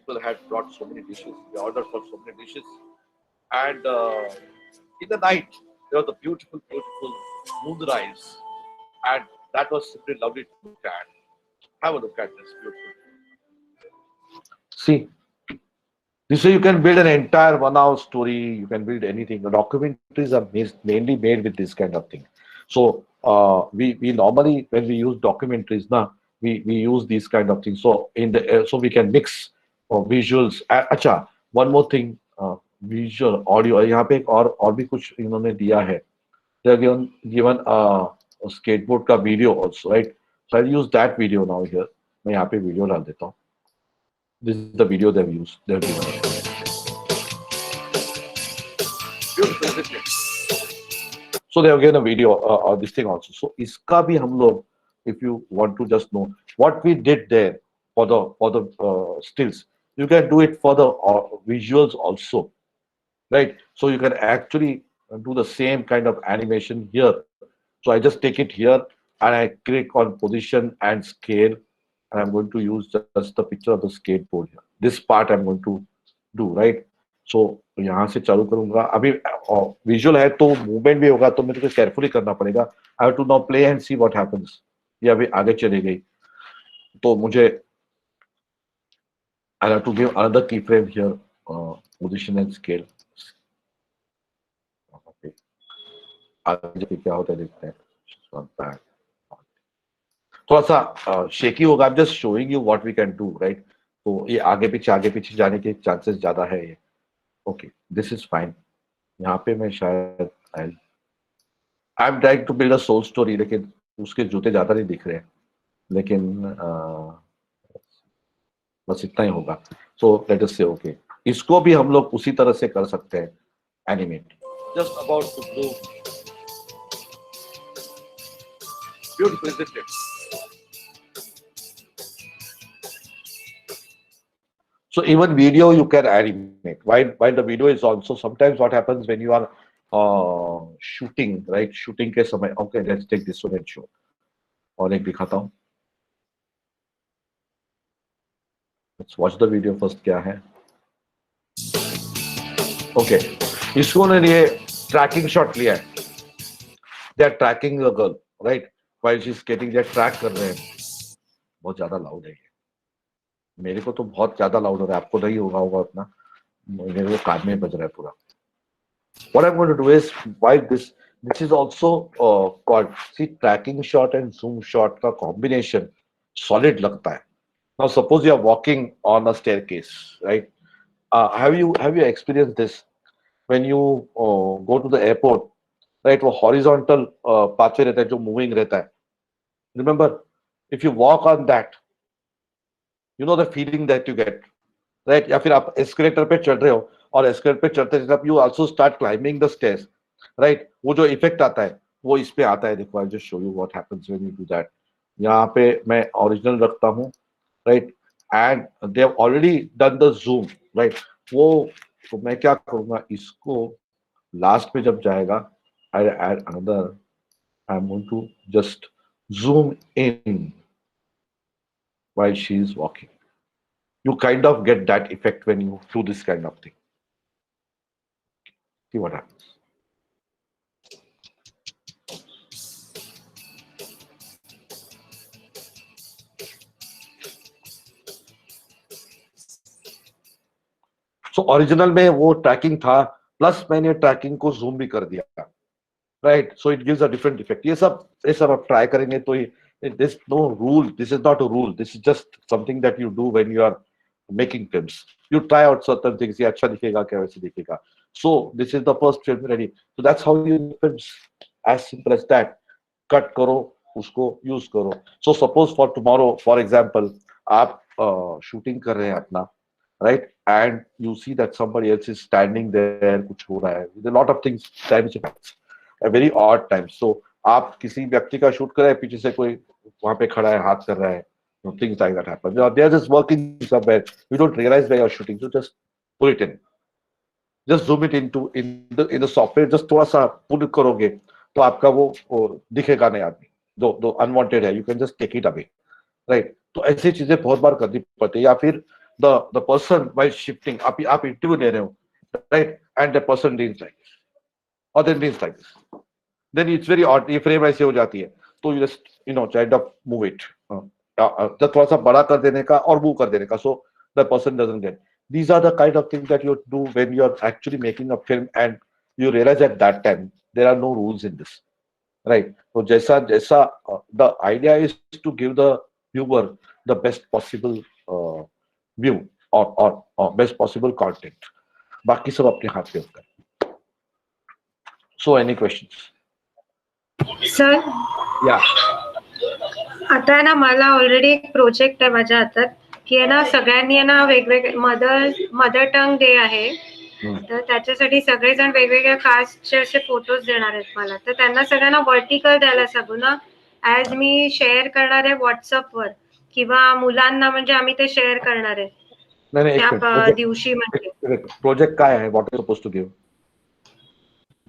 people had brought so many dishes. They ordered for so many dishes. And in the night, there was a beautiful, beautiful moonrise. And that was simply lovely to look at. Have a look at this beautiful. See, this way you can build an entire 1 hour story. You can build anything. The documentaries are mainly made with this kind of thing. So we normally, when we use documentaries now, we use these kind of things. So in the so we can mix visuals. अच्छा, one more thing, visual audio. यहाँ पे एक और भी कुछ इन्होंने दिया है. They are given a skateboard का video also, right? So I'll use that video now here. मैं यहाँ पे video डाल देता हूँ. This is the video they've used. They've given. Beautiful, isn't it? So they have given a video this thing also. So इसका भी हम लोग, if you want to just know what we did there for the stills, you can do it for the visuals also. right? So you can actually do the same kind of animation here. So I just take it here and I click on position and scale, and I'm going to use just the picture of the skateboard here. This part I'm going to do, right? So यहाँ से चालू करूंगा. अभी visual है तो movement भी होगा, तो मेरे को केयरफुली करना पड़ेगा. I have to now play and see what happens. ये अभी आगे चली गई तो मुझे I have to give another key frame here, position and scale. आगे क्या होता है देखते हैं. थोड़ा सा शेकी होगा. I am just showing you what we can do, right? तो ये आगे पीछे जाने के चांसेस ज्यादा है ये. Okay, this is fine. यहाँ पे मैं शायद I am trying to build a soul story, लेकिन उसके जूते ज्यादा नहीं दिख रहे हैं, लेकिन बस इतना ही होगा. सो लेट अस से ओके, इसको भी हम लोग उसी तरह से कर सकते हैं animate. Just about to do beautiful, isn't it? So even video you can animate. While the video is also, sometimes what happens when you are shooting, right? Shooting के समय, okay, let's take this one and show. और एक दिखाता हूँ. Let's watch the video first. क्या है? Okay, इसको ने लिए tracking shot लिया है. They are tracking the girl, right? While she's skating, they are track कर रहे हैं. बहुत ज्यादा loud है. मेरे को तो बहुत ज्यादा लाउड हो रहा है, आपको नहीं होगा उतना. मेरे को कान में बज रहा है पूरा. What I'm going to do is, why this is also called, see, tracking shot and zoom shot का combination solid लगता है. Now suppose you are walking on a staircase, right? Have you experienced this when you go to the airport, right? वो horizontal pathway रहता है जो moving रहता है. Remember, if you walk on that, you know the feeling that you get, right? या फिर आप escalator पे चढ़ रहे हो और एस्केलेटर पे चढ़ते चढ़ते you also start climbing the stairs, right? वो जो इफेक्ट आता है वो इस पे आता है. देखो, I'll just show you what happens when you do that. यहाँ पे मैं ओरिजिनल रखता हूँ, right? And they have already done the zoom, right? वो तो मैं क्या करूँगा, इसको लास्ट पे जब जाएगा, I add another. I'm going to just zoom in while she is walking. You kind of get that effect when you do this kind of thing. See what happens. So original में वो tracking था, plus मैंने tracking को zoom भी कर दिया, right? So it gives a different effect. ये सब आप try करेंगे तो there's no rule. This is not a rule. This is just something that you do when you are making films. You try out certain things. ये अच्छा दिखेगा क्या, वैसे दिखेगा. So this is the first film ready. So that's how you make films. As simple as that. Cut करो, उसको use करो. So suppose for tomorrow, for example, आप shooting कर रहे हैं अपना, right? And you see that somebody else is standing there, कुछ हो रहा है. There are a lot of things, times happens. A very odd time. So आप किसी व्यक्ति का शूट कर रहे हैं, पीछे से कोई वहां पे खड़ा है, हाथ कर रहा है. Things like that happen. They are just working somewhere. You don't realize where you're shooting. So just pull it in. Just zoom it into in the software. Just थोड़ा सा pull करोगे तो आपका वो दिखेगा नहीं आदमी. जो unwanted है, you can just take it away, right? तो ऐसी चीजें बहुत बार करनी पड़ती है. या फिर the person while shifting, आप इंटरव्यू ले रहे हो, right? And the person leans like this, or then leans like this. Then it's very odd. ये frame ऐसे हो जाती है. तो you just kind of move it. तो थोड़ा सा बड़ा कर देने का और मूव कर देने का, so the person doesn't get. These are the kind of things that you do when you are actually making a film and you realize at that time there are no rules in this, right? So जैसा the idea is to give the viewer the best possible view or best possible content. बाकी सब अपने हाथ में होता है. So any questions? Sir, Yeah. आता आहे ना, मला ऑलरेडी एक प्रोजेक्ट आहे माझ्या हातात की आहे ना, सगळ्यांनी आहे ना वेगवेगळे मदर टंग डे आहे, तर त्याच्यासाठी सगळेजण वेगवेगळ्या कास्टचे असे फोटोज देणार आहेत मला. तर त्यांना सगळ्यांना व्हर्टिकल द्यायला सांगू ना, ऍज मी शेअर करणार आहे व्हॉट्सअपवर, किंवा मुलांना म्हणजे आम्ही ते शेअर करणार आहे. नाही नाही, एक त्या मिनिट. दिवशी म्हणजे प्रोजेक्ट काय आहे? What is suppose to give?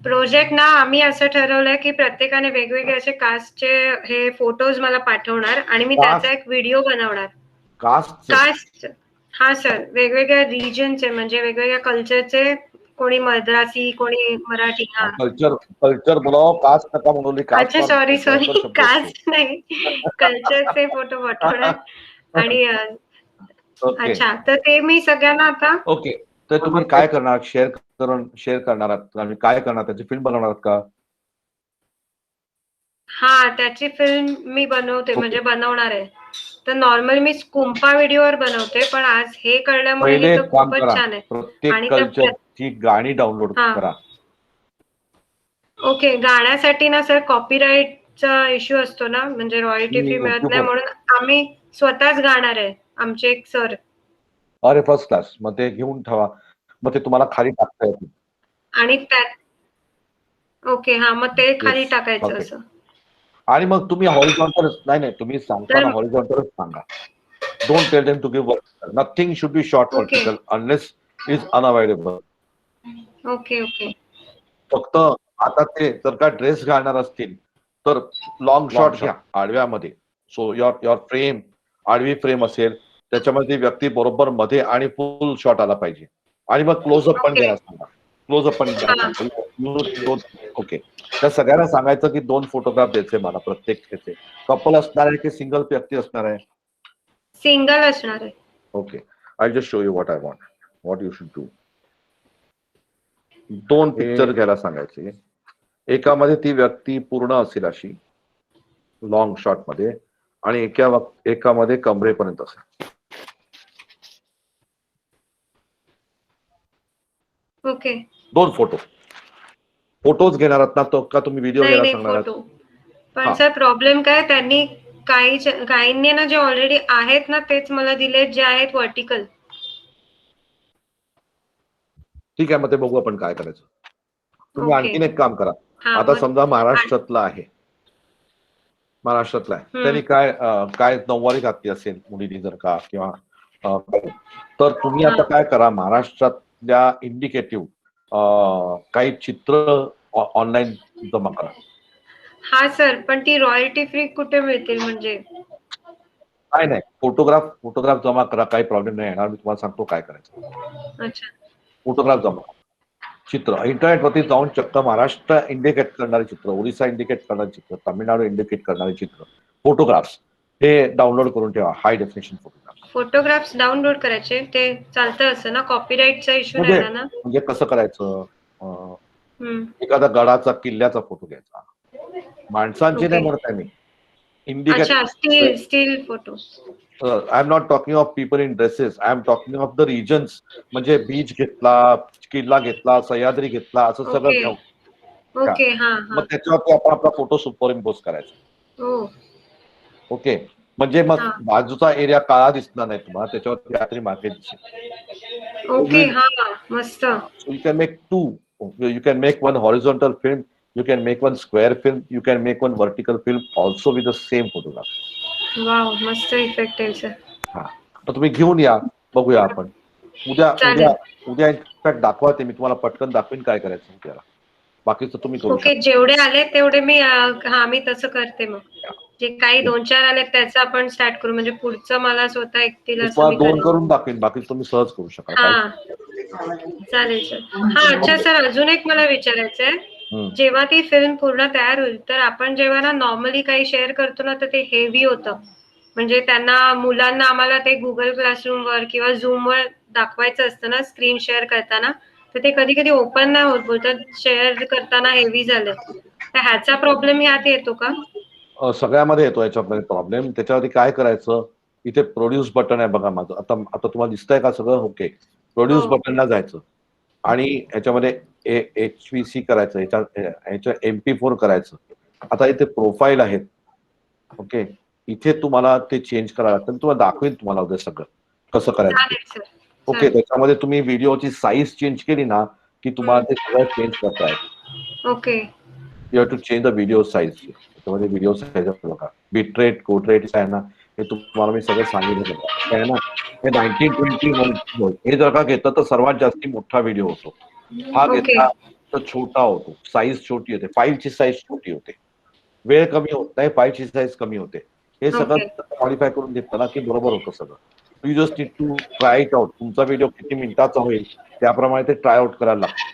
Project ना आम्ही असं ठरवलंय की प्रत्येकाने वेगवेगळे असे कास्टचे हे फोटोज मला पाठवणार आणि मी त्याचा एक व्हिडिओ बनवणार. कास्ट हा सर, वेगवेगळ्या रिजनचे म्हणजे वेगवेगळ्या कल्चरचे, कोणी मद्रासी कोणी मराठी. हा कल्चर बोलाव, कास्ट नका म्हणून. अच्छा सॉरी कास्ट नाही, कल्चरचे फोटो पाठवणार. आणि अच्छा, तर ते मी सगळ्यांना आता. ओके, तर तुम्ही काय करणार? शेअर करणार आहात आणि काय करणार? त्याची फिल्म बनवणार आहात का? हा, त्याची फिल्म मी बनवते म्हणजे बनवणार आहे. तर नॉर्मल मी कुंपा व्हिडिओवर बनवते, पण आज हे कळल्यामुळे हे तर खूपच छान आहे. प्रत्येक कल्चरची गाणी डाउनलोड करा. ओके, गाण्यासाठी ना सर कॉपीराईटचा इश्यू असतो ना, म्हणजे रॉयल्टी फी मिळत नाही, म्हणून आम्ही स्वतःच गाणार आहे. आमचे एक सर. अरे फर्स्ट क्लास. मग ते घेऊन ठेवा, मग ते तुम्हाला खाली टाकता येतील. आणि त्यात ओके, हा, मग ते खाली टाकायचं असं. आणि मग तुम्ही हॉरिझॉन्टल नाही, तुम्ही सांगताना हॉरिझॉन्टलच सांगा. Don't tell them to give vertical. Nothing should be short vertical unless is unavoidable. Okay okay. फक्त आता ते जर का ड्रेस घालणार असतील तर लॉंग शॉट घ्या आडव्यामध्ये. सो युअर फ्रेम आडवी फ्रेम असेल, त्याच्यामध्ये व्यक्ती बरोबर मध्ये आणि फुल शॉट आला पाहिजे. आणि मग क्लोजअप पण घ्यायला सांगा. क्लोजअप पण घ्यायला सांगा. ओके, त्या सगळ्यांना सांगायचं की 2 फोटोग्राफ द्यायचे मला प्रत्येक ह्याचे. कपल असणार आहे की सिंगल व्यक्ती असणार आहे? सिंगल असणार आहे. Okay, I just show you what I want, what you should do. 2 picture घ्यायला सांगायचे. एकामध्ये ती व्यक्ती पूर्ण असेल अशी लॉंग शॉट मध्ये, आणि एकामध्ये कमरेपर्यंत असेल. ओके. 2 फोटोज घेणार आहात ना, तो का तुम्ही व्हिडिओ घ्यायला सांगणार आहात? पण सर प्रॉब्लेम काय, त्यांनी काहींनी ना जे ऑलरेडी आहेत ना तेच मला दिलेत, जे आहेत व्हर्टिकल. ठीक आहे, मग ते बघू आपण काय करायचं. तुम्ही आणखीन एक काम करा. आता समजा महाराष्ट्रातला आहे, त्यांनी काय नऊवारी घातली असेल मुलींनी जर का, किंवा तर तुम्ही आता काय करा, महाराष्ट्रातल्या इंडिकेटिव्ह काही चित्र ऑनलाईन जमा करा. हा सर, पण ती रॉयल्टी फ्री कुठे मिळतील म्हणजे? नाही, फोटोग्राफ जमा करा, काही प्रॉब्लेम नाही येणार. मी तुम्हाला सांगतो काय करायचं. अच्छा, फोटोग्राफ जमा, चित्र इंटरनेटवरती जाऊन चक्क महाराष्ट्र इंडिकेट करणारे चित्र, ओरिसा इंडिकेट करणारे चित्र, तामिळनाडू इंडिकेट करणारे चित्र, फोटोग्राफ्स हे डाउनलोड करून ठेवा. हाय डेफिनेशन फोटोग्राफ्स डाउनलोड करायचे. ते चालतं असं ना, कॉपीराईटचा इश्यू नाही ना? म्हणजे कसं करायचं, एखादा गडाचा किल्ल्याचा फोटो घ्यायचा. माणसांची नाही म्हणत आहे मी, indicate. Still photo. I am not talking of people in dresses, I am talking of the regions. म्हणजे बीच घेतला, किल्ला घेतला, सह्याद्री घेतला, असं सगळं घेऊ. ओके, मग त्याच्यावरती आपण आपला फोटो सुपर इम्पोज करायचा. ओके, म्हणजे मग बाजूचा एरिया काळा दिसणार नाही तुम्हाला, त्याच्यावरती रात्री मागे दिसेल. ओके, हा, मस्त. You can make 2. You can make 1 horizontal film, you can make 1 square film, you can make 1 vertical film also with the same photograph. वाव, मस्त इफेक्ट आहे सर. तर तुम्ही घेऊन या, बघूया आपण. उद्या इनफॅक्ट दाखवा, ते मी तुम्हाला पटकन दाखवीन काय करायचं त्याला. बाकीचं तुम्ही करू शकता. ओके, जेवढे आले तेवढे मी तसं करते. मग जे काही 2-4 आले त्याचं आपण स्टार्ट करू, म्हणजे पुढचं मला स्वतः एकटीला 2 करून दाखवीन, बाकी तुम्ही सहज करू शकता. चालेल सर. हा, अच्छा सर, अजून एक मला विचारायचं आहे. जेव्हा ती फिल्म पूर्ण तयार होईल, तर आपण जेव्हा ना नॉर्मली काही शेअर करतो ना, तर ते हेवी होतं. म्हणजे त्यांना मुलांना आम्हाला ते गुगल क्लासरूम वर किंवा झूम वर दाखवायचं असतं ना, स्क्रीन शेअर करताना, तर ते कधी कधी ओपन नाही होत, बोलतात शेअर करताना हेवी झालं. तर ह्याचा प्रॉब्लेम यात येतो का? सगळ्यामध्ये येतो याच्यामध्ये प्रॉब्लेम. त्याच्यावरती काय करायचं, इथे प्रोड्यूस बटन आहे बघा माझं. आता तुम्हाला दिसतंय का सगळं? ओके, प्रोड्यूस बटनला जायचं आणि याच्यामध्ये HVC करायचं, ह्याच्या MP4 करायचं. आता इथे प्रोफाईल आहेत. ओके, इथे तुम्हाला ते चेंज करावं लागतं. तुम्हाला दाखवेन तुम्हाला उद्या सगळं कसं करायचं. ओके, त्याच्यामध्ये तुम्ही व्हिडिओची साईज चेंज केली ना की तुम्हाला ते सगळं चेंज करता येतं. Okay, you have to change the video size. त्याच्यामध्ये व्हिडिओ साईज बघा, बिटरेट, कोटरेट आहे ना, हे तुम्हाला मी सगळं सांगितलं आहे ना. हे 1921 हे जर का घेतलं तर सर्वात जास्ती मोठा व्हिडिओ होतो. हा Okay. घेतला तर छोटा होतो, साईज छोटी होते, फाईलची साईज छोटी होते, वेळ कमी होत नाही, फाईलची साईज कमी होते. हे सगळं मॉडिफाय करून घेतलं ना की बरोबर होतं सगळं. You just need to try it out. तुमचा व्हिडिओ किती मिनिटाचा होईल त्याप्रमाणे ते ट्राय आउट करायला लागतं.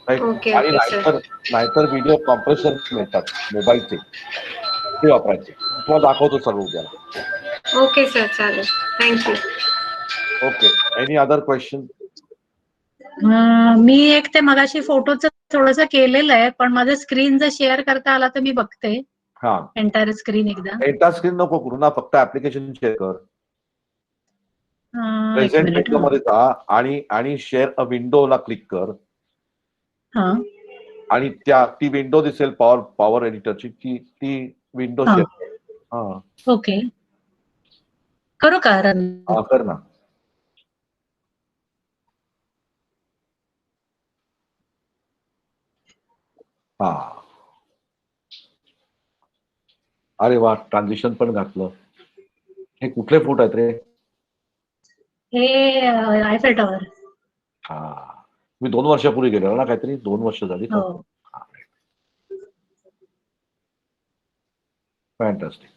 Okay, आणि okay, sir. नाहीतर व्हिडिओ कॉम्प्रेसर मिळतात मोबाईलचे, ते वापरायचे. तुम्हाला दाखवतो सर्व उद्याला. ओके सर, चालेल. Thank you. Okay, any other question? मी एक ते मगाशी फोटोचं थोडंसं केलेलं आहे, पण माझं स्क्रीन जर शेअर करता आला तर मी बघते हा, एंटायर स्क्रीन एकदा. एंटायर स्क्रीन नको करू ना, फक्त ऍप्लिकेशन शेअर कर. एक प्रेझेंट मिनिट. मध्ये जा आणि शेअर अ विंडोला क्लिक कर हा, आणि ती विंडो दिसेल पॉवर एडिटरची, ती विंडो हा. शेअर कर. हा, ओके, करू का रन? हा, कर ना. हा, अरे वा, ट्रान्झिशन पण घातलं. हे कुठले फूट आहेत रे? हे आयफेल टॉवर. हा, मी 2 वर्षापूर्वी गेलो ना, काहीतरी 2 वर्ष झाली का? हो. फॅन्टास्टिक,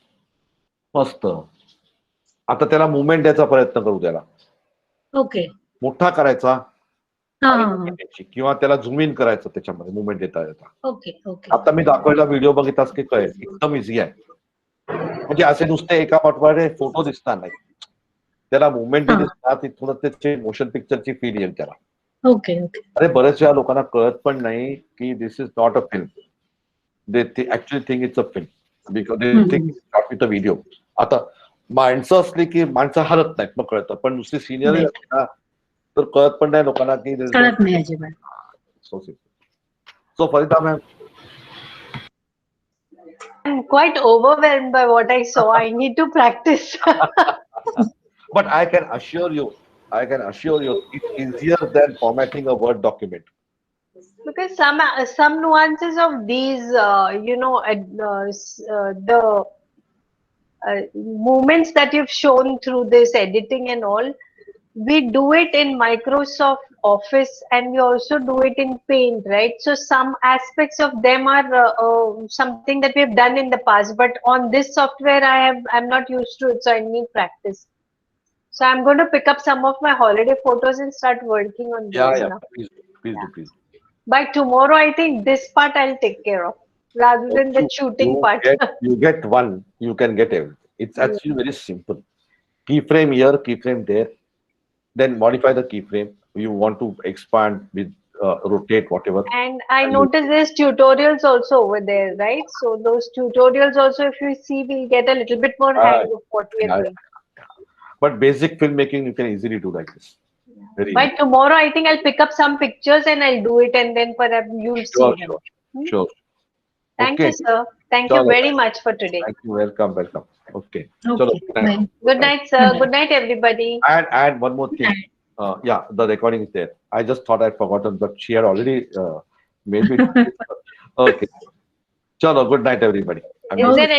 मस्त. आता त्याला मुवमेंट द्यायचा प्रयत्न करू, त्याला ओके. मोठा करायचा हा, हा. किंवा त्याला झूम इन करायचं, त्याच्यामध्ये मुवमेंट देता येता. Okay, okay. आता मी दाखवलेला व्हिडिओ बघितलास की कळेल, एकदम इझी आहे. म्हणजे असे नुसते एका पाठोपाठ फोटो दिसणार नाही, त्याला मुवमेंट दिसणार, तिथून त्याची मोशन पिक्चरची फील येईल त्याला. Okay, okay. अरे बऱ्याच वेळा लोकांना कळत पण नाही की this is not a film, they actually think it's a film because they think not with a video. आता माणसं असली की माणसं हलत नाहीत, मग कळतं, पण नुसती सिनियरी असली ना तर कळत पण नाही लोकांना की कळत नाही अजिबात. सो फरिता ma'am, I'm quite overwhelmed by what I saw. I need to practice. but I can assure you, it's easier than formatting a Word document. Because some nuances of these, the movements that you've shown through this editing and all, we do it in Microsoft Office and we also do it in Paint, right? So some aspects of them are something that we have done in the past, but on this software I'm not used to it, so I need practice. So I'm going to pick up some of my holiday photos and start working on those now. Please. By tomorrow, I think this part I'll take care of rather than the shooting part. You get one, you can get everything. It's actually very simple. Keyframe here, keyframe there. Then modify the keyframe. You want to expand with rotate, whatever. And I noticed there's tutorials also over there, right? So those tutorials also, if you see, we'll get a little bit more hang of what we are doing. But basic filmmaking, you can easily do like this. By tomorrow, I think I'll pick up some pictures and I'll do it, and then perhaps you'll see them. Sure. Thank you, sir. Thank you very much for today. Thank you. Welcome. Okay. Good night, sir. Good night, everybody. And one more thing. Yeah, the recording is there. I just thought I'd forgotten, but she had already made me. Okay. Chalo, good night, everybody. Is there any